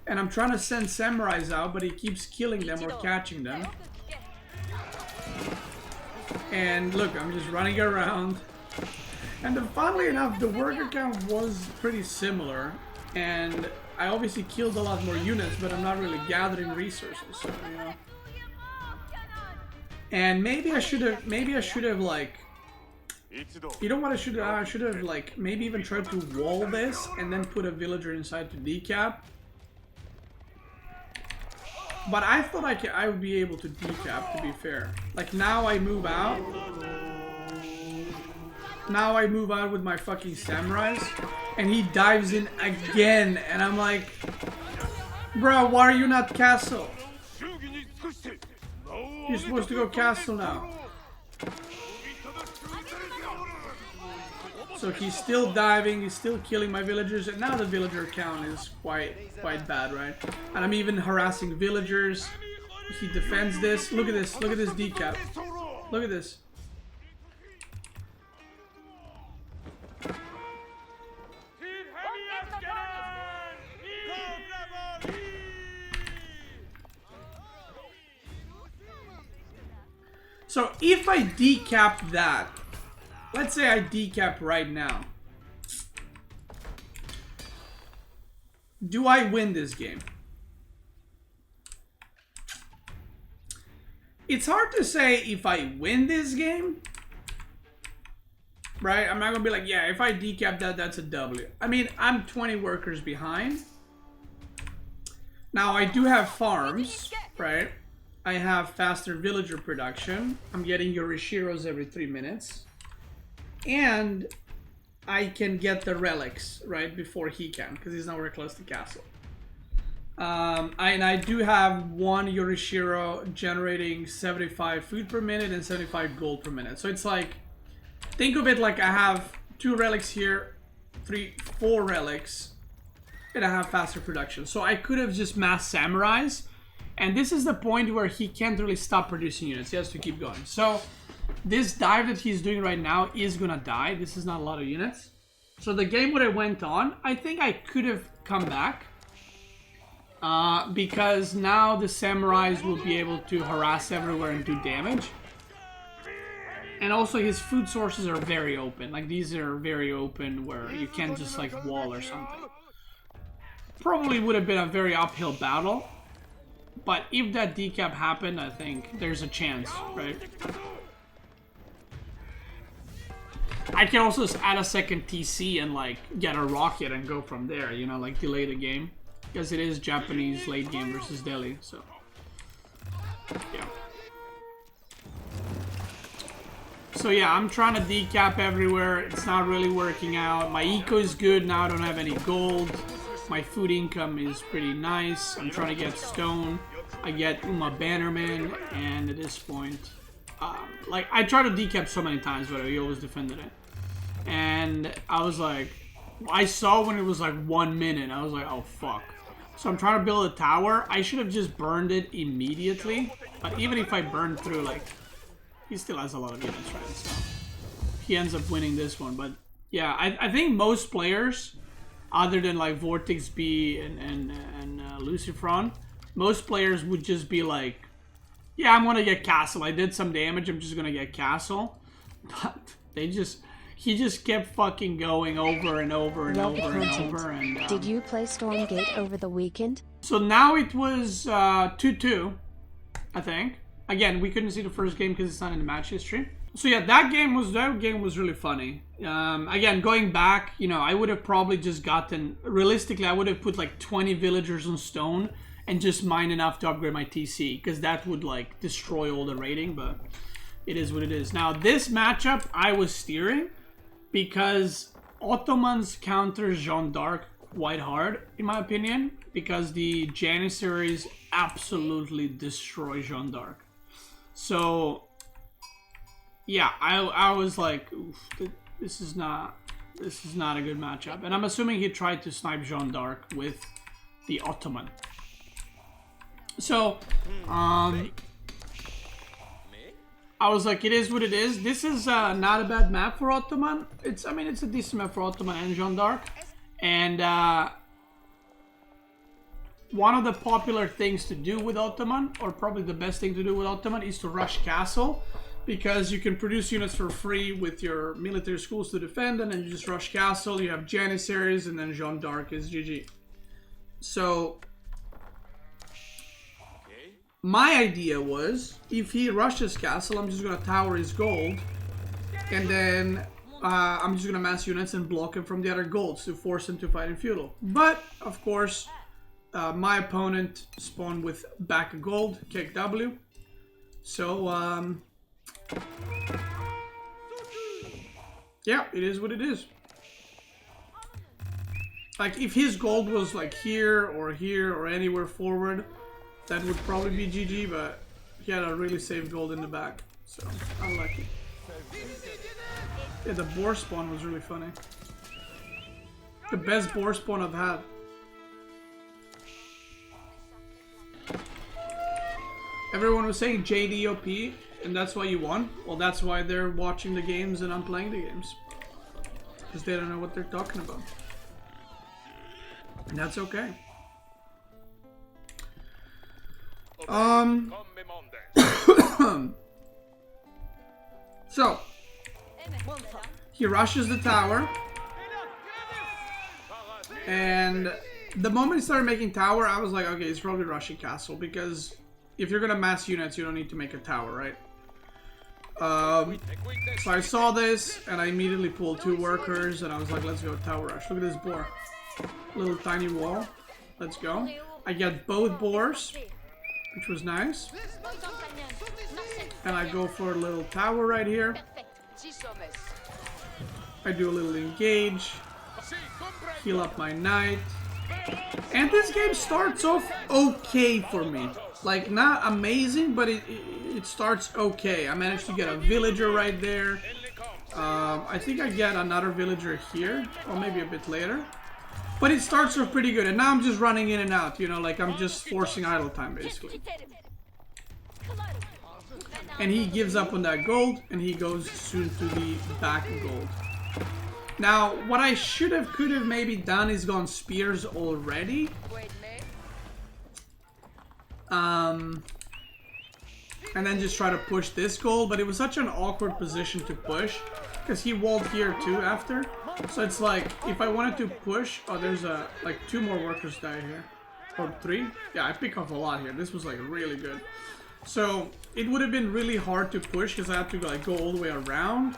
And I'm trying to send samurais out, but he keeps killing them or catching them. And look, I'm just running around. And then, funnily enough, the worker count was pretty similar. And I obviously killed a lot more units, but I'm not really gathering resources, so, you know. And maybe I should have like, you know what I should have like, maybe even tried to wall this and then put a villager inside to decap. But I thought I would be able to decap, to be fair. Like, now I move out. Now I move out with my fucking samurais. And he dives in again. And I'm like, bro, why are you not castle? You're supposed to go castle now. So he's still diving, he's still killing my villagers, and now the villager count is quite bad, right? And I'm even harassing villagers. He defends this. Look at this decap. Look at this. So if I decap that, let's say I decap right now, do I win this game? It's hard to say if I win this game, right? I'm not gonna be like, yeah, if I decap that, that's a W. I mean, I'm 20 workers behind. Now, I do have farms, right? I have faster villager production. I'm getting Yorishiros every 3 minutes. And I can get the relics, right, before he can, because he's nowhere close to castle. And I do have 1 Yorishiro generating 75 food per minute and 75 gold per minute. So it's like, think of it like I have 2 relics here, 4 relics, and I have faster production. So I could have just mass samurais. And this is the point where he can't really stop producing units. He has to keep going. So this dive that he's doing right now is gonna die. This is not a lot of units. So the game when I went on, I think I could have come back. Because now the samurais will be able to harass everywhere and do damage. And also his food sources are very open. Like, these are very open where you can't just like wall or something. Probably would have been a very uphill battle. But if that decap happened, I think there's a chance, right? I can also just add a second TC and like get a rocket and go from there, you know, like delay the game. Because it is Japanese late game versus Delhi, so yeah. So yeah, I'm trying to decap everywhere. It's not really working out. My eco is good now. I don't have any gold. My food income is pretty nice. I'm trying to get stone. I get Uma Bannerman, and at this point, like, I tried to decap so many times, but he always defended it. And I was like, I saw when it was like 1 minute, I was like, oh fuck. So I'm trying to build a tower. I should have just burned it immediately. But even if I burned through, like, he still has a lot of units, right? So he ends up winning this one. But yeah, I think most players, other than like Vortex B and LucifroN, most players would just be like, yeah, I'm gonna get castle. I did some damage, I'm just gonna get castle. But they just, he just kept fucking going over and over and Love the over and content. over. And Did you play Stormgate over the weekend? so now it was 2-2, I think. Again, we couldn't see the first game because it's not in the match history. So yeah, that game was really funny. Again, going back, you know, I would have probably just gotten, realistically, I would have put like 20 villagers on stone and just mined enough to upgrade my TC, because that would like destroy all the rating, but it is what it is. Now this matchup I was steering because Ottomans counter Jeanne d'Arc quite hard, in my opinion, because the Janissaries absolutely destroy Jeanne d'Arc. So yeah, I was like, oof, this is not a good matchup. And I'm assuming he tried to snipe Jeanne d'Arc with the Ottoman. So I was like, it is what it is. This is not a bad map for Ottoman. It's a decent map for Ottoman and Jeanne d'Arc. And one of the popular things to do with Ottoman, or probably the best thing to do with Ottoman, is to rush castle, because you can produce units for free with your military schools to defend, and then you just rush castle, you have Janissaries, and then Jeanne d'Arc is GG. So my idea was, if he rushes castle, I'm just gonna tower his gold, and then I'm just gonna mass units and block him from the other golds to force him to fight in feudal. But of course, my opponent spawned with back gold, kick W. So yeah, it is what it is. Like, if his gold was like here or anywhere forward, that would probably be GG, but he had a really safe gold in the back, so unlucky. Yeah, the boar spawn was really funny. The best boar spawn I've had. Everyone was saying JD OP, and that's why you won. Well, that's why they're watching the games and I'm playing the games. Because they don't know what they're talking about. And that's okay. So he rushes the tower, and the moment he started making tower, I was like, okay, he's probably rushing castle, because if you're gonna mass units, you don't need to make a tower, right? So I saw this and I immediately pulled 2 workers and I was like, let's go tower rush. Look at this boar, little tiny wall. Let's go. I get both boars, which was nice. And I go for a little tower right here. I do a little engage, heal up my knight, and this game starts off okay for me. Like, not amazing, but it starts okay. I managed to get a villager right there. I think I get another villager here, or maybe a bit later. But it starts off pretty good, and now I'm just running in and out, you know, like I'm just forcing idle time, basically. And he gives up on that gold, and he goes soon to the back gold. Now, what I could have maybe done is gone spears already. And then just try to push this gold, but it was such an awkward position to push, because he walled here too after. So it's like, if I wanted to push, oh, there's like 2 more workers die here, or 3. Yeah, I pick off a lot here. This was like really good. So it would have been really hard to push because I had to like go all the way around.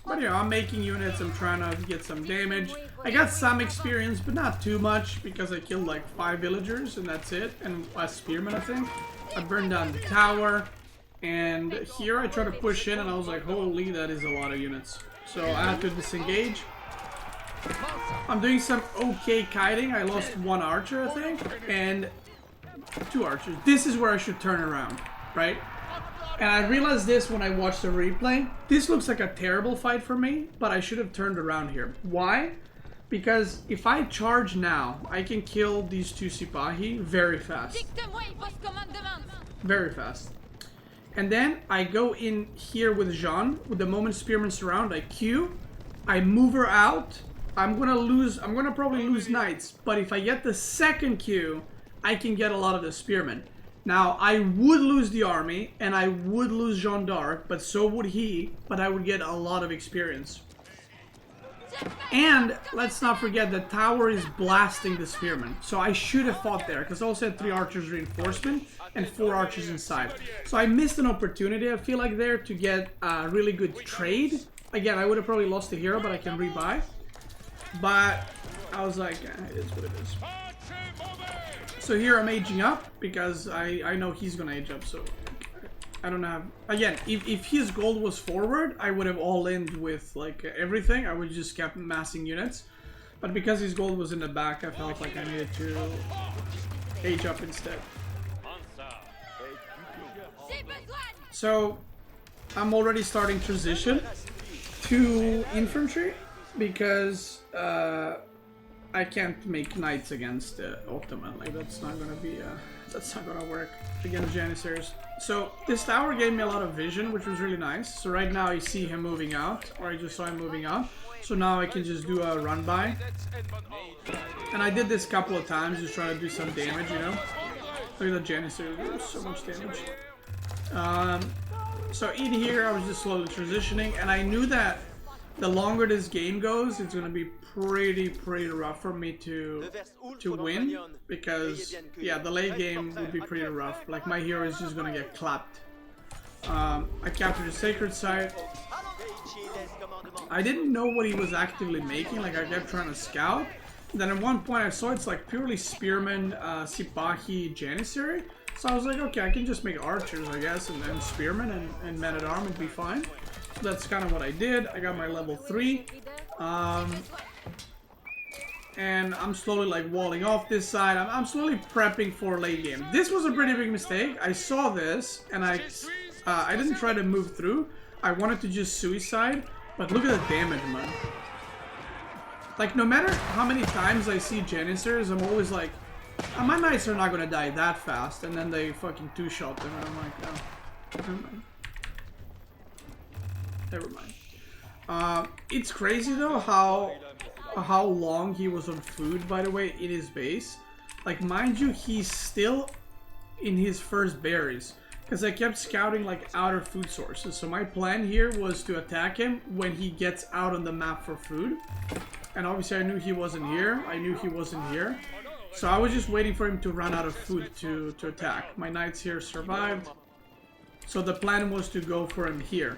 But yeah, I'm making units. I'm trying to get some damage. I got some experience, but not too much, because I killed like 5 villagers and that's it. And a spearman, I think. I burned down the tower. And here I tried to push in and I was like, holy, that is a lot of units. So I had to disengage. I'm doing some okay kiting. I lost 1 archer, I think. And 2 archers. This is where I should turn around, right? And I realized this when I watched the replay. This looks like a terrible fight for me, but I should have turned around here. Why? Because if I charge now, I can kill these 2 Sipahi very fast. Very fast. And then I go in here with Jeanne. With the moment spearmen surround, I Q. I move her out. I'm gonna probably lose knights. But if I get the second Q, I can get a lot of the spearmen. Now, I would lose the army, and I would lose Jeanne d'Arc, but so would he, but I would get a lot of experience. And let's not forget the tower is blasting the spearmen. So I should have fought there, because I also had 3 archers reinforcement and 4 archers inside. So I missed an opportunity, I feel like, there to get a really good trade. Again, I would have probably lost the hero, but I can rebuy. But I was like, it is what it is. So here I'm aging up, because I know he's gonna age up, so I don't have... Again, if his gold was forward, I would have all-in with, like, everything. I would just kept massing units. But because his gold was in the back, I felt like I needed to age up instead. So, I'm already starting transition to infantry, because I can't make knights against Ottoman. Like, that's not gonna be... that's not gonna work against Janissaries. So this tower gave me a lot of vision, which was really nice. So right now I see him moving out, or I just saw him moving out. So now I can just do a run by. And I did this a couple of times, just trying to do some damage, you know. Look at the Janissaries, there was so much damage. So in here I was just slowly transitioning, and I knew that the longer this game goes, it's gonna be pretty rough for me to win, because yeah, the late game would be pretty rough. Like, my hero is just gonna get clapped. I captured the sacred site. I didn't know what he was actively making. Like, I kept trying to scout. Then at one point I saw it's like purely spearman, Sipahi, Janissary. So I was like, okay, I can just make archers, I guess, and then spearmen and men-at-arms would be fine. So that's kind of what I did. I got my level 3. And I'm slowly, like, walling off this side. I'm slowly prepping for late game. This was a pretty big mistake. I saw this, and I didn't try to move through. I wanted to just suicide, but look at the damage, man. Like, no matter how many times I see Janissaries, I'm always like, oh, my knights are not gonna die that fast, and then they fucking two-shot them, and I'm like, oh, never mind. Never mind. It's crazy though how long he was on food, by the way, in his base. Like, mind you, he's still in his first berries, because I kept scouting like outer food sources. So my plan here was to attack him when he gets out on the map for food. And obviously I knew he wasn't here. I knew he wasn't here. So I was just waiting for him to run out of food to attack. My knights here survived. So the plan was to go for him here.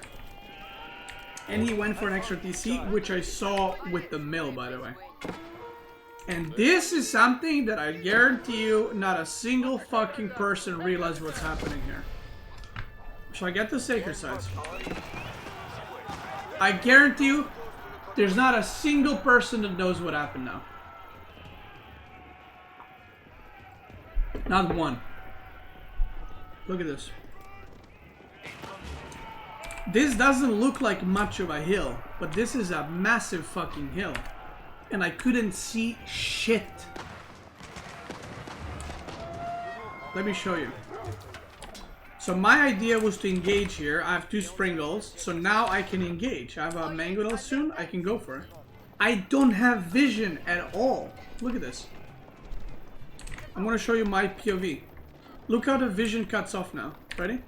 And he went for an extra TC, which I saw with the mill, by the way. And this is something that I guarantee you not a single fucking person realized what's happening here. So I get the sacred sites. I guarantee you there's not a single person that knows what happened now. Not one. Look at this. This doesn't look like much of a hill, but this is a massive fucking hill. And I couldn't see shit. Let me show you. So my idea was to engage here. I have 2 Springles, so now I can engage. I have a Mangonel soon, I can go for it. I don't have vision at all. Look at this. I'm gonna show you my POV. Look how the vision cuts off now. Ready?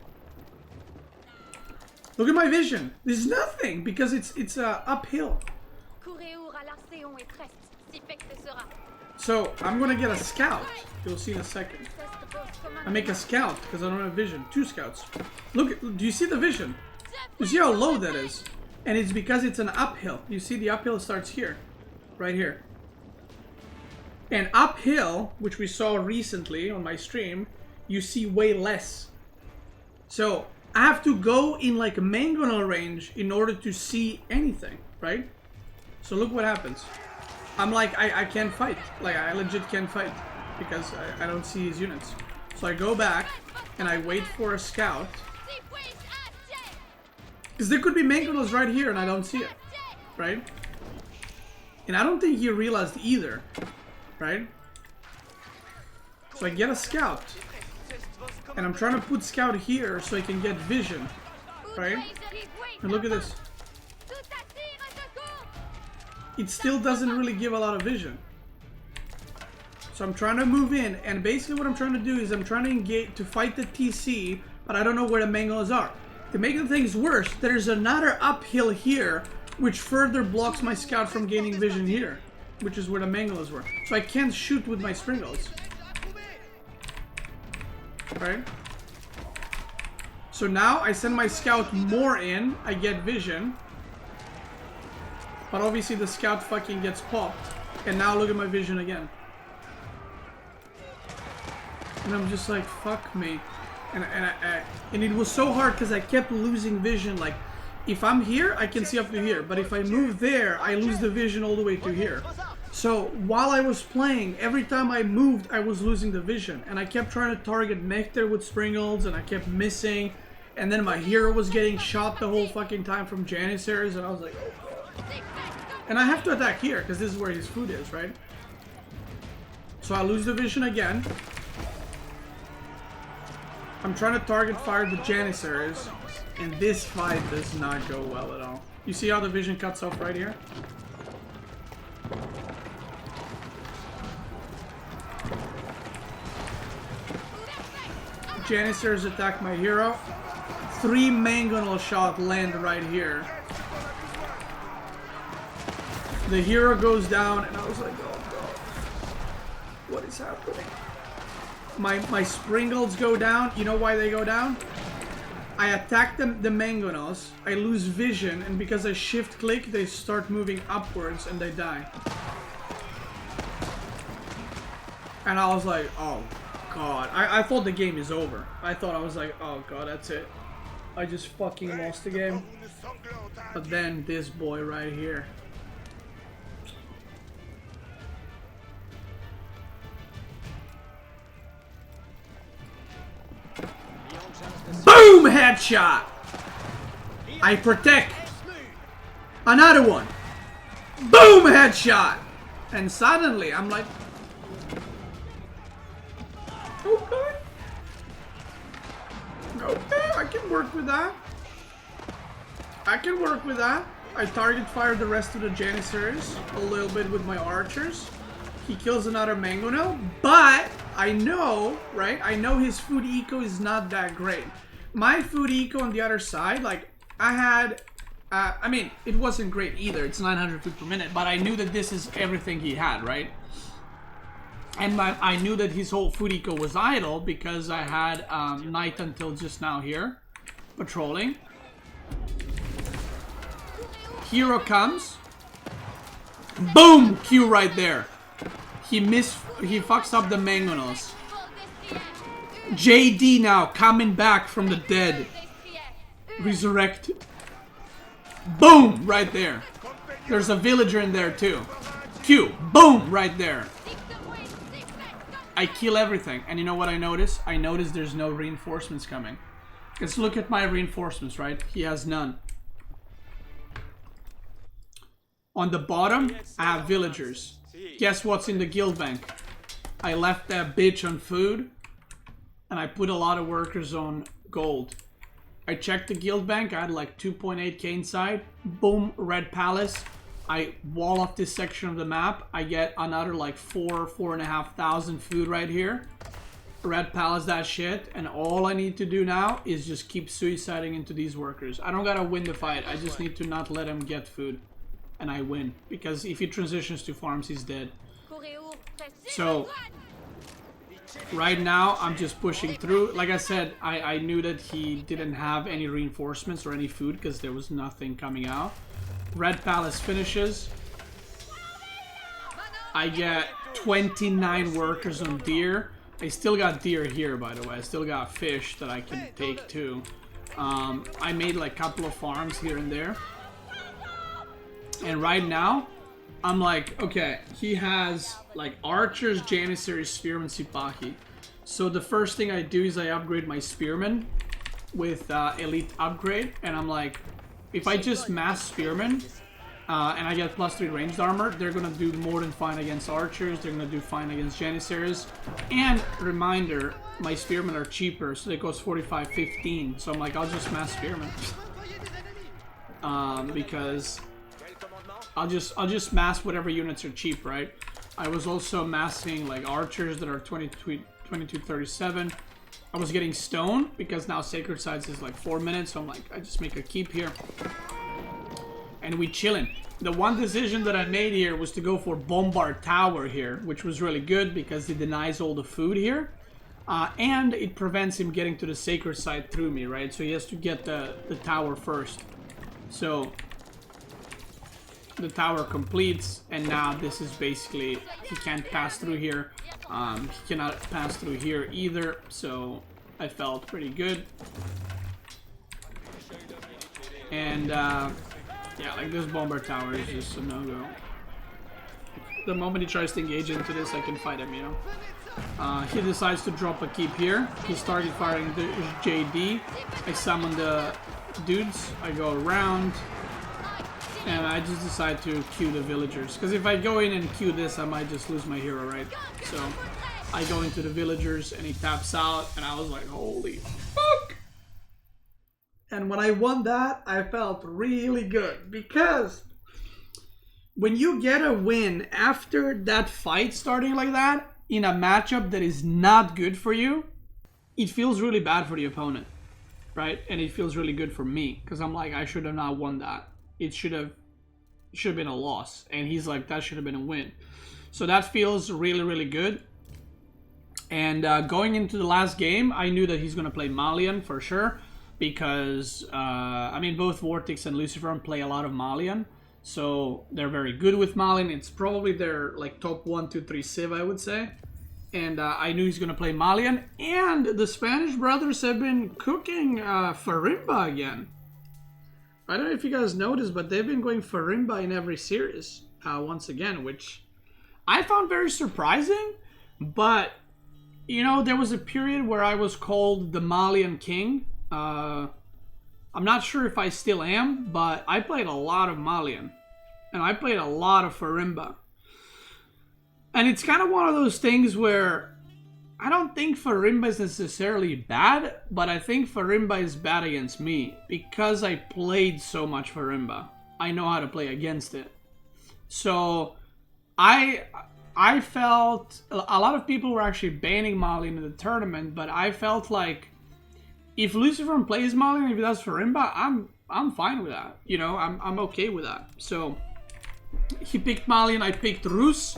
Look at my vision. There's nothing because it's uphill. So I'm gonna get a scout. You'll see in a second. I make a scout because I don't have vision. 2 scouts. Look, do you see the vision? You see how low that is? And it's because it's an uphill. You see the uphill starts here, right here. And uphill, which we saw recently on my stream, you see way less. So I have to go in like a mangonel range in order to see anything, right? So look what happens. I'm like, I can't fight. Like, I legit can't fight because I don't see his units. So I go back and I wait for a scout. Because there could be mangonels right here and I don't see it, right? And I don't think he realized either, right? So I get a scout. And I'm trying to put scout here so I can get vision, right? And look at this. It still doesn't really give a lot of vision. So I'm trying to move in, and basically what I'm trying to do is I'm trying to engage to fight the TC, but I don't know where the mangoes are. To make the things worse, there's another uphill here, which further blocks my scout from gaining vision here, which is where the mangoes were. So I can't shoot with my sprinkles. Right? So now I send my scout more in, I get vision. But obviously the scout fucking gets popped. And now look at my vision again. And I'm just like, fuck me. And it was so hard because I kept losing vision. Like, if I'm here, I can see up to here. But if I move there, I lose the vision all the way to here. So while I was playing, every time I moved, I was losing the vision. And I kept trying to target Nectar with sprinkles, and I kept missing. And then my hero was getting shot the whole fucking time from Janissaries, and I was like, oh. And I have to attack here, because this is where his food is, right? So I lose the vision again. I'm trying to target fire the Janissaries, and this fight does not go well at all. You see how the vision cuts off right here? Janissaries attack my hero. 3 mangonel shot land right here. The hero goes down, and I was like, oh god, what is happening? My sprinkles go down. You know why they go down? I attack the mangonels, I lose vision, and because I shift click, they start moving upwards and they die. And I was like, oh god. I thought the game is over. I was like, oh god, that's it. I just fucking lost the game. But then this boy right here. Boom! Headshot! I protect. Another one. Boom! Headshot! And suddenly I'm like, okay. Okay, I can work with that. I can work with that. I target fire the rest of the Janissaries a little bit with my archers. He kills another mangonel, but I know, right? I know his food eco is not that great. My food eco on the other side, like, I had, I mean, it wasn't great either. It's 900 food per minute, but I knew that this is everything he had, right? And I knew that his whole food eco was idle because I had night until just now here, patrolling. Hero comes. Boom! Q right there. He fucks up the mangonels. JD now coming back from the dead. Resurrected. Boom! Right there. There's a villager in there too. Q. Boom! Right there. I kill everything. And you know what I notice? I notice there's no reinforcements coming. Let's look at my reinforcements, right? He has none. On the bottom, I have villagers. Guess what's in the guild bank? I left that bitch on food, and I put a lot of workers on gold. I checked the guild bank, I had like 2.8k inside. Boom, red palace. I wall off this section of the map. I get another like 4,500 food right here. Red palace that shit, and all I need to do now is just keep suiciding into these workers. I don't gotta win the fight, I just need to not let him get food. And I win, because if he transitions to farms, he's dead. So, right now, I'm just pushing through. Like I said, I knew that he didn't have any reinforcements or any food, because there was nothing coming out. Red Palace finishes. I get 29 workers on deer. I still got deer here, by the way. I still got fish that I can take too. I made like a couple of farms here and there. And right now, I'm like, okay, he has like archers, janissaries, spearmen, sipahi. So the first thing I do is I upgrade my spearmen with elite upgrade. And I'm like, if I just mass spearmen and I get +3 ranged armor, they're gonna do more than fine against archers. They're gonna do fine against janissaries. And reminder, my spearmen are cheaper, so it goes 45-15. So I'm like, I'll just mass spearmen because I'll just mass whatever units are cheap, right? I was also massing like archers that are 2237. I was getting stone because now sacred sites is like 4 minutes, so I'm like, I just make a keep here. And we chillin'. The one decision that I made here was to go for Bombard Tower here, which was really good because it denies all the food here. And it prevents him getting to the sacred site through me, right? So he has to get the tower first. So the tower completes, and now this is basically, he can't pass through here. He cannot pass through here either, so I felt pretty good. And yeah, like this bomber tower is just a no-go. The moment he tries to engage into this, I can fight him, you know. He decides to drop a keep here. He started firing the JD. I summon the dudes. I go around. And I just decide to queue the villagers. Because if I go in and queue this, I might just lose my hero, right? So I go into the villagers and he taps out. And I was like, holy fuck! And when I won that, I felt really good. Because when you get a win after that fight starting like that, in a matchup that is not good for you, it feels really bad for the opponent, right? And it feels really good for me. Because I'm like, I should have not won that. It should have been a loss, and he's like, that should have been a win. So that feels really, really good. And going into the last game, I knew that he's gonna play Malian for sure, because I mean, both Vortex and LucifroN play a lot of Malian, so they're very good with Malian. It's probably their like top 1, 2, 3 civ, I would say. And I knew he's gonna play Malian, and the Spanish brothers have been cooking Farimba again. I don't know if you guys noticed, but they've been going Farimba in every series once again, which I found very surprising. But, you know, there was a period where I was called the Malian King. I'm not sure if I still am, but I played a lot of Malian. And I played a lot of Farimba. And it's kind of one of those things where I don't think Farimba is necessarily bad, but I think Farimba is bad against me because I played so much Farimba. I know how to play against it. So I felt a lot of people were actually banning Malian in the tournament, but I felt like if LucifroN plays Malian and if he does Farimba, I'm fine with that. You know, I'm okay with that. So he picked Malian, I picked Rus.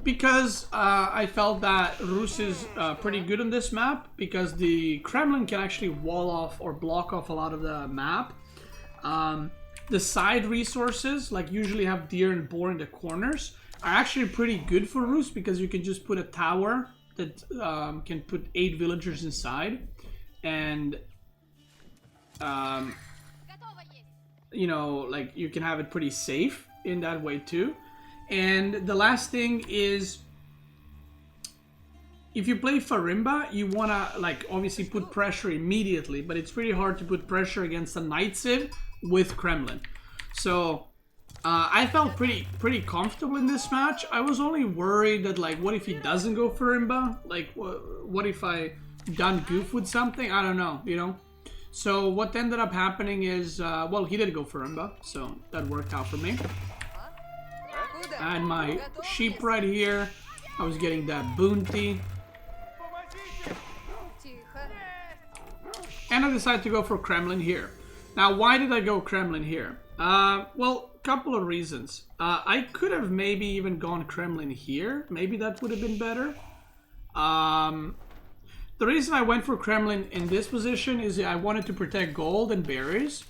Because I felt that Rus is pretty good on this map, because the Kremlin can actually wall off or block off a lot of the map. The side resources, like usually have deer and boar in the corners, are actually pretty good for Rus, because you can just put a tower that can put 8 villagers inside. And, you know, like you can have it pretty safe in that way too. And the last thing is, if you play Farimba, you want to, like, obviously put pressure immediately, but it's pretty hard to put pressure against a Night Civ with Kremlin. So, I felt pretty comfortable in this match. I was only worried that, like, what if he doesn't go Farimba? Like, what if I done goof with something? I don't know, you know? So, what ended up happening is, well, he did go Farimba, so that worked out for me. I had my sheep right here. I was getting that bounty. And I decided to go for Kremlin here. Now, why did I go Kremlin here? Well, a couple of reasons. I could have maybe even gone Kremlin here. Maybe that would have been better. The reason I went for Kremlin in this position is I wanted to protect gold and berries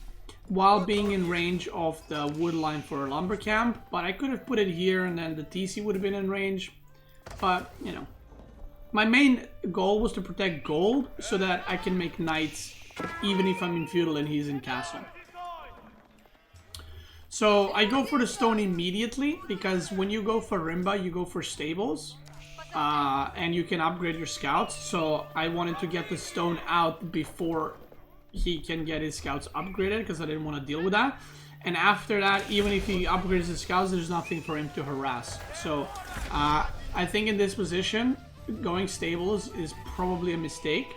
while being in range of the wood line for a lumber camp, but I could have put it here and then the TC would have been in range. But, you know, my main goal was to protect gold so that I can make knights even if I'm in feudal and he's in castle. So I go for the stone immediately, because when you go for Rimba, you go for stables, and you can upgrade your scouts. So I wanted to get the stone out before he can get his scouts upgraded, because I didn't want to deal with that. And after that, even if he upgrades his scouts, there's nothing for him to harass. So I think in this position, going stables is probably a mistake.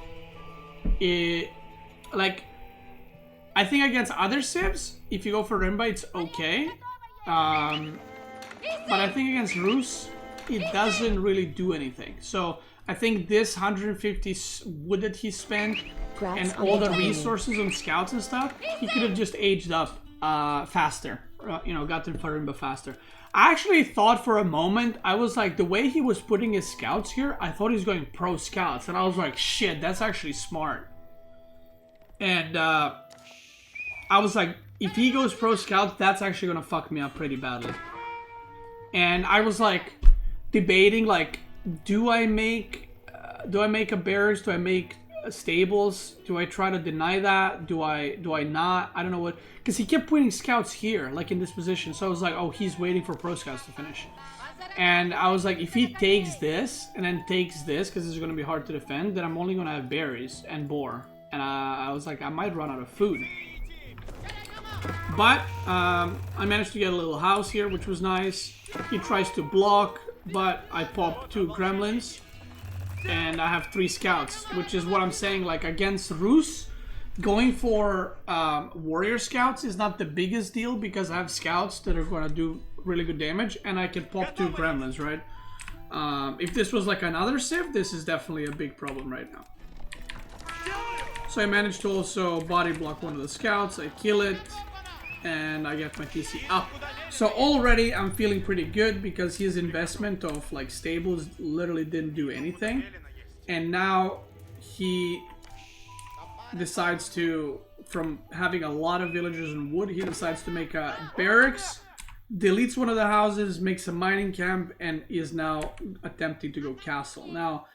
I think against other civs, if you go for Rimba, it's okay. But I think against Rus, it doesn't really do anything. So I think this 150 wood that he spent and all the resources on scouts and stuff, he could have just aged up faster, you know, gotten Farimba faster. I actually thought for a moment, I was like, the way he was putting his scouts here, I thought he was going pro scouts, and I was like, shit, that's actually smart. And I was like, if he goes pro scouts, that's actually gonna fuck me up pretty badly. And I was like debating, like, do I make a barracks? Do I make stables? Do I try to deny that? Do I not? I don't know what, because he kept putting scouts here, like in this position. So I was like, oh, he's waiting for pro scouts to finish. And I was like, if he takes this and then takes this, because this is going to be hard to defend, then I'm only going to have berries and boar. And I was like, I might run out of food. But I managed to get a little house here, which was nice. He tries to block, but I pop 2 gremlins. And I have 3 scouts, which is what I'm saying, like against Rus, going for warrior scouts is not the biggest deal because I have scouts that are going to do really good damage and I can pop 2 gremlins, right? If this was like another Civ, this is definitely a big problem right now. So I managed to also body block one of the scouts, I kill it, and I get my TC up. So already I'm feeling pretty good because his investment of like stables literally didn't do anything. And now he decides to, from having a lot of villagers and wood, he decides to make a barracks, deletes one of the houses, makes a mining camp, and is now attempting to go castle. Now,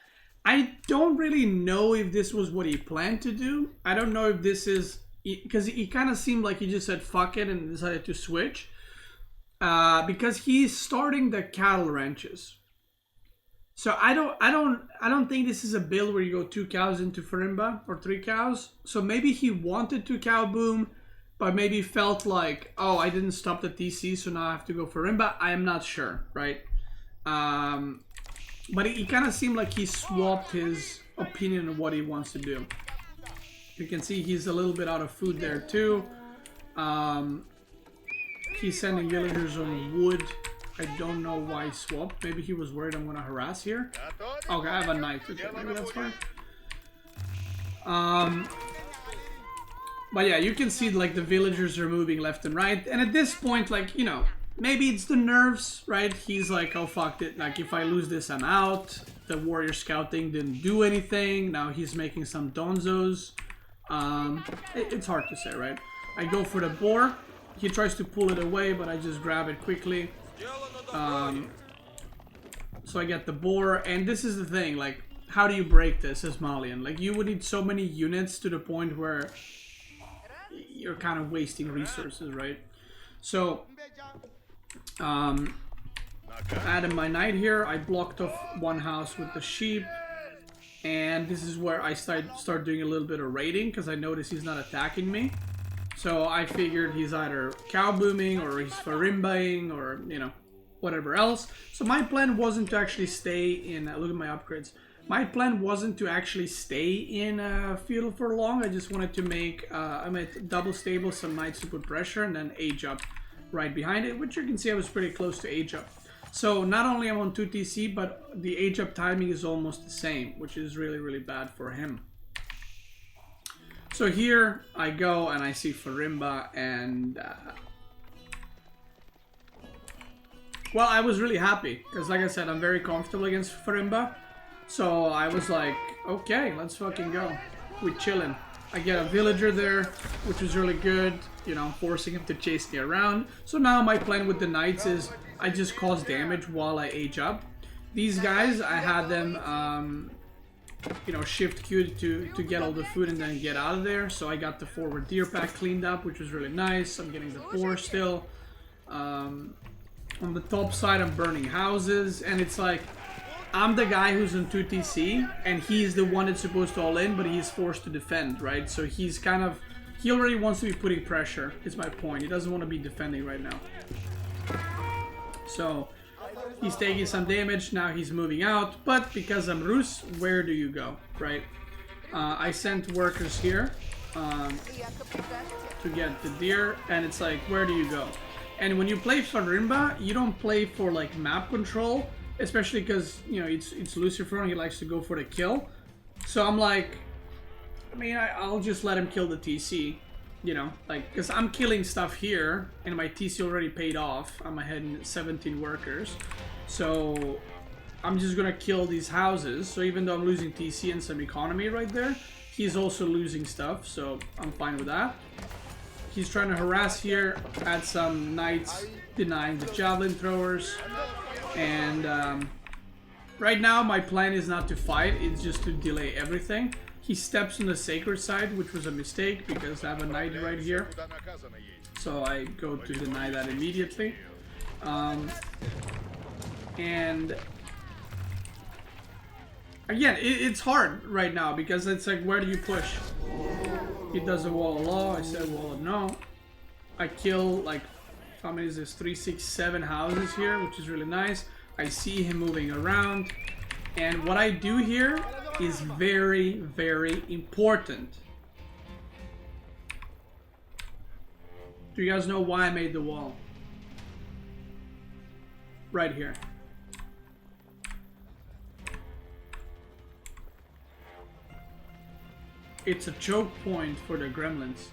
I don't really know if this was what he planned to do. I don't know if this is, because he kind of seemed like he just said fuck it and decided to switch. Because he's starting the cattle ranches. So I don't think this is a build where you go 2 cows into Farimba or 3 cows. So maybe he wanted 2 cow boom, but maybe felt like, oh, I didn't stop the TC, so now I have to go Farimba. I am not sure, right? But it kind of seemed like he swapped his opinion on what he wants to do. You can see he's a little bit out of food there too. He's sending villagers on wood. I don't know why he swapped. Maybe he was worried I'm gonna harass here. Okay, I have a knife. Okay, maybe that's fine. But yeah, you can see like the villagers are moving left and right. And at this point, like, you know, maybe it's the nerves, right? He's like, oh fuck it. Like if I lose this, I'm out. The warrior scouting didn't do anything. Now he's making some donzos. It's hard to say, right? I go for the boar. He tries to pull it away, but I just grab it quickly. So I get the boar, and this is the thing, like, how do you break this as Malian? Like, you would need so many units to the point where you're kind of wasting resources, right? So, I added my knight here. I blocked off one house with the sheep. And this is where I start doing a little bit of raiding, because I notice he's not attacking me. So I figured he's either cow booming or he's farimbaing or, you know, whatever else. So my plan wasn't to actually stay in, look at my upgrades. My plan wasn't to actually stay in field for long. I just wanted to make, I made double stable, some knights to put pressure, and then age up right behind it, which you can see I was pretty close to age up. So not only I'm on 2 TC, but the age up timing is almost the same, which is really, really bad for him. So here I go and I see Farimba, and well, I was really happy because, like I said, I'm very comfortable against Farimba. So I was like, okay, let's fucking go. We're chilling. I get a villager there, which was really good, you know, forcing him to chase me around. So now my plan with the knights is I just cause damage while I age up. These guys, I had them, you know, shift Q to get all the food and then get out of there. So I got the forward deer pack cleaned up, which was really nice. I'm getting the boar still. On the top side, I'm burning houses, and it's like, I'm the guy who's on 2 TC, and he's the one that's supposed to all in, but he's forced to defend, right? So he's kind of, he already wants to be putting pressure, is my point. He doesn't want to be defending right now. So he's taking some damage, now he's moving out, but because I'm Rus, where do you go, right? I sent workers here to get the deer, and it's like, where do you go? And when you play Farimba, you don't play for like map control. especially because, you know, it's LucifroN, he likes to go for the kill. So I'm like, I mean, I'll just let him kill the TC, you know, like, because I'm killing stuff here, and my TC already paid off. I'm ahead in 17 workers, so I'm just gonna kill these houses. So even though I'm losing TC and some economy right there, he's also losing stuff, so I'm fine with that. He's trying to harass here, add some knights, denying the javelin throwers, and right now my plan is not to fight, it's just to delay everything. He steps on the sacred side, which was a mistake because I have a knight right here, so I go to deny that immediately. And again, it's hard right now because it's like, where do you push? He does a wall of law, I said wall of no. I kill, like, how many is this? 3, 6, 7 houses here, which is really nice. I see him moving around, and what I do here is very, very important. Do you guys know why I made the wall? Right here. It's a choke point for the gremlins.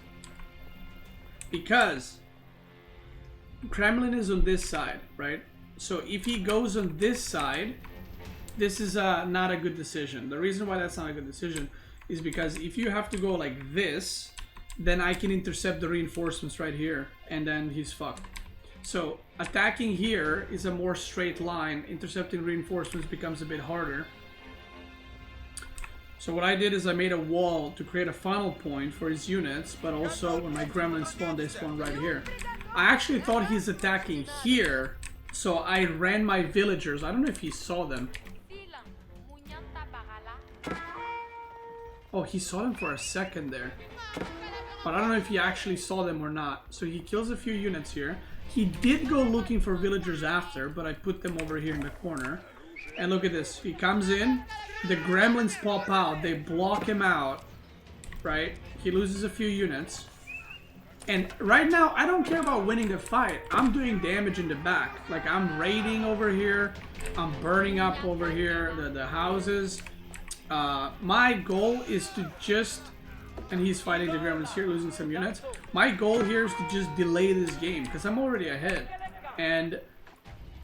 Because Kremlin is on this side, right? So if he goes on this side, this is not a good decision. The reason why that's not a good decision is because if you have to go like this, then I can intercept the reinforcements right here, and then he's fucked. So attacking here is a more straight line. Intercepting reinforcements becomes a bit harder. So what I did is I made a wall to create a final point for his units, but also when my gremlins spawn, they spawn right here. I actually thought he's attacking here, so I ran my villagers. I don't know if he saw them. Oh, he saw them for a second there. But I don't know if he actually saw them or not. So he kills a few units here. He did go looking for villagers after, but I put them over here in the corner. And look at this. He comes in. The gremlins pop out. They block him out. Right? He loses a few units. And right now, I don't care about winning the fight. I'm doing damage in the back. Like, I'm raiding over here. I'm burning up over here the houses. My goal is to just... And he's fighting the gremlins here, losing some units. My goal here is to just delay this game, because I'm already ahead. And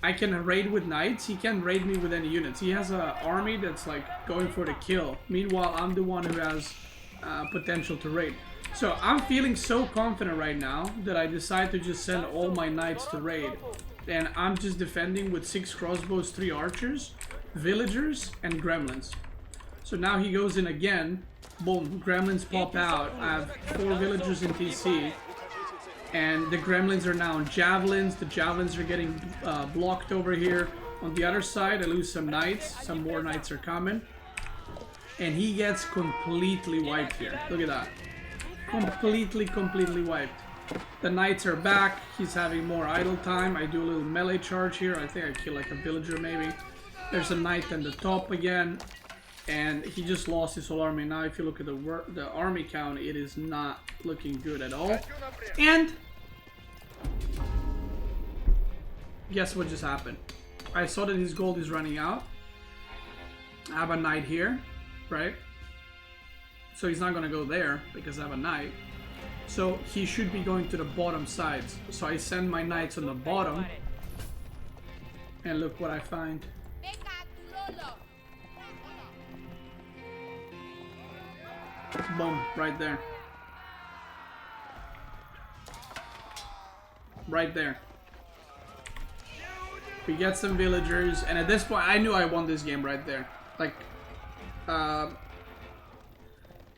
I can raid with knights. He can't raid me with any units. He has an army that's like going for the kill. Meanwhile, I'm the one who has potential to raid. So I'm feeling so confident right now that I decide to just send all my knights to raid. And I'm just defending with 6 crossbows, 3 archers, villagers, and gremlins. So now he goes in again. Boom, gremlins pop out. I have 4 villagers in TC. And the gremlins are now on javelins. The javelins are getting blocked over here. On the other side, I lose some knights. Some more knights are coming. And he gets completely wiped here. Look at that. Completely wiped. The knights are back. He's having more idle time. I do a little melee charge here. I think I kill like a villager maybe. There's a knight on the top again. And he just lost his whole army. Now if you look at the army count, it is not looking good at all. And guess what just happened? I saw that his gold is running out. I have a knight here, right? So he's not gonna go there because I have a knight. So he should be going to the bottom sides. So I send my knights on the bottom. And look what I find. Boom, right there. Right there. We get some villagers, and at this point, I knew I won this game right there. Like,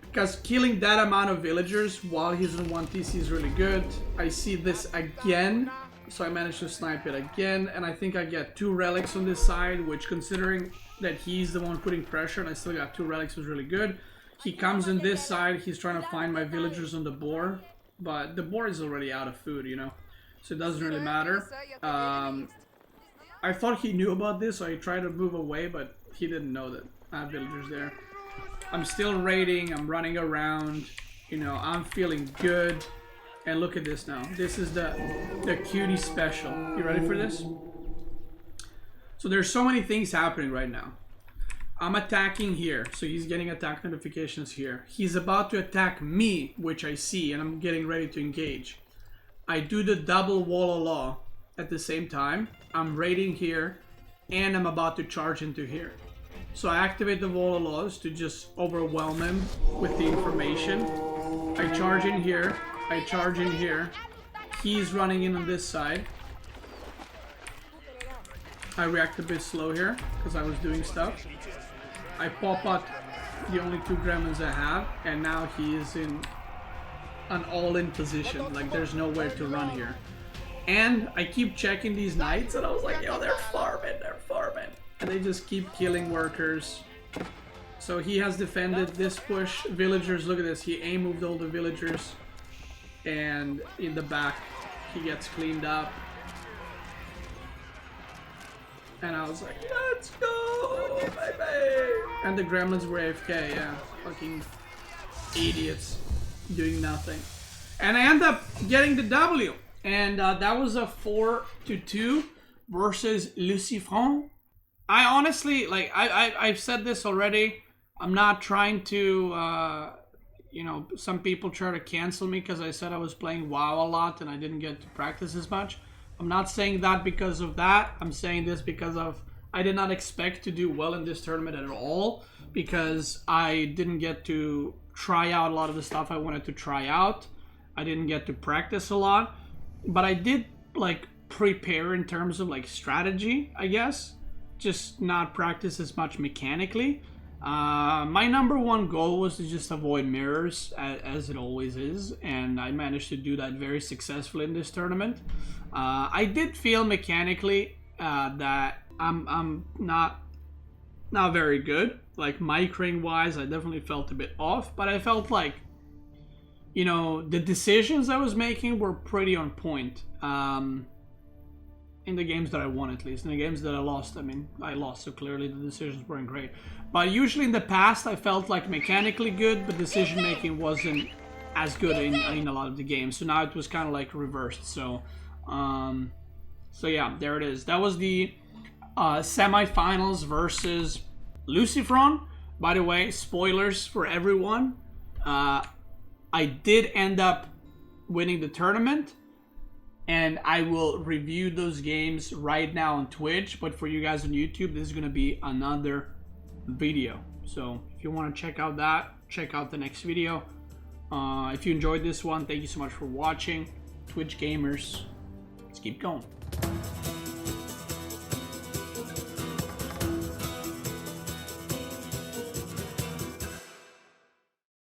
because killing that amount of villagers while he's on 1 TC is really good. I see this again, so I managed to snipe it again, and I think I get 2 relics on this side, which considering that he's the one putting pressure, and I still got 2 relics, was really good. He comes on this side, he's trying to find my villagers on the boar, but the boar is already out of food, you know, so it doesn't really matter. I thought he knew about this, so I tried to move away, but he didn't know that I have villagers there. I'm still raiding, I'm running around, you know, I'm feeling good. And look at this now. This is the cutie special. You ready for this? So So there's so many things happening right now. I'm attacking here, so he's getting attack notifications here. He's about to attack me, which I see, and I'm getting ready to engage. I do the double wall of law at the same time. I'm raiding here, and I'm about to charge into here. So I activate the wall of laws to just overwhelm him with the information. I charge in here, I charge in here. He's running in on this side. I react a bit slow here, because I was doing stuff. I pop out the only 2 gremlins I have, and now he is in an all-in position. Like, there's nowhere to run here. And I keep checking these knights, and I was like, yo, they're farming. And they just keep killing workers. So he has defended this push. Villagers, look at this. He A-moved all the villagers. And in the back, he gets cleaned up. And I was like, let's go, baby! And the gremlins were AFK, yeah. Fucking idiots. Doing nothing. And I end up getting the W. And that was a 4-2 versus LucifroN. I honestly, like, I've said this already. I'm not trying to, you know, some people try to cancel me because I said I was playing WoW a lot and I didn't get to practice as much. I'm not saying that because of that. I'm saying this because of I did not expect to do well in this tournament at all because I didn't get to try out a lot of the stuff I wanted to try out. I didn't get to practice a lot, but I did like prepare in terms of like strategy, I guess, just not practice as much mechanically. My number one goal was to just avoid mirrors, as it always is, and I managed to do that very successfully in this tournament. I did feel mechanically that I'm not very good. Like micring wise, I definitely felt a bit off, but I felt like, you know, the decisions I was making were pretty on point. In the games that I won, at least. In the games that I lost, I mean, I lost, so clearly the decisions weren't great. But usually in the past, I felt like mechanically good, but decision making wasn't as good in a lot of the games. So now it was kind of like reversed. So yeah, there it is. That was the semifinals versus LucifroN. By the way, spoilers for everyone. I did end up winning the tournament. And I will review those games right now on Twitch. But for you guys on YouTube, this is going to be another video. So if you want to check out that, check out the next video. If you enjoyed this one, thank you so much for watching. Twitch gamers, let's keep going.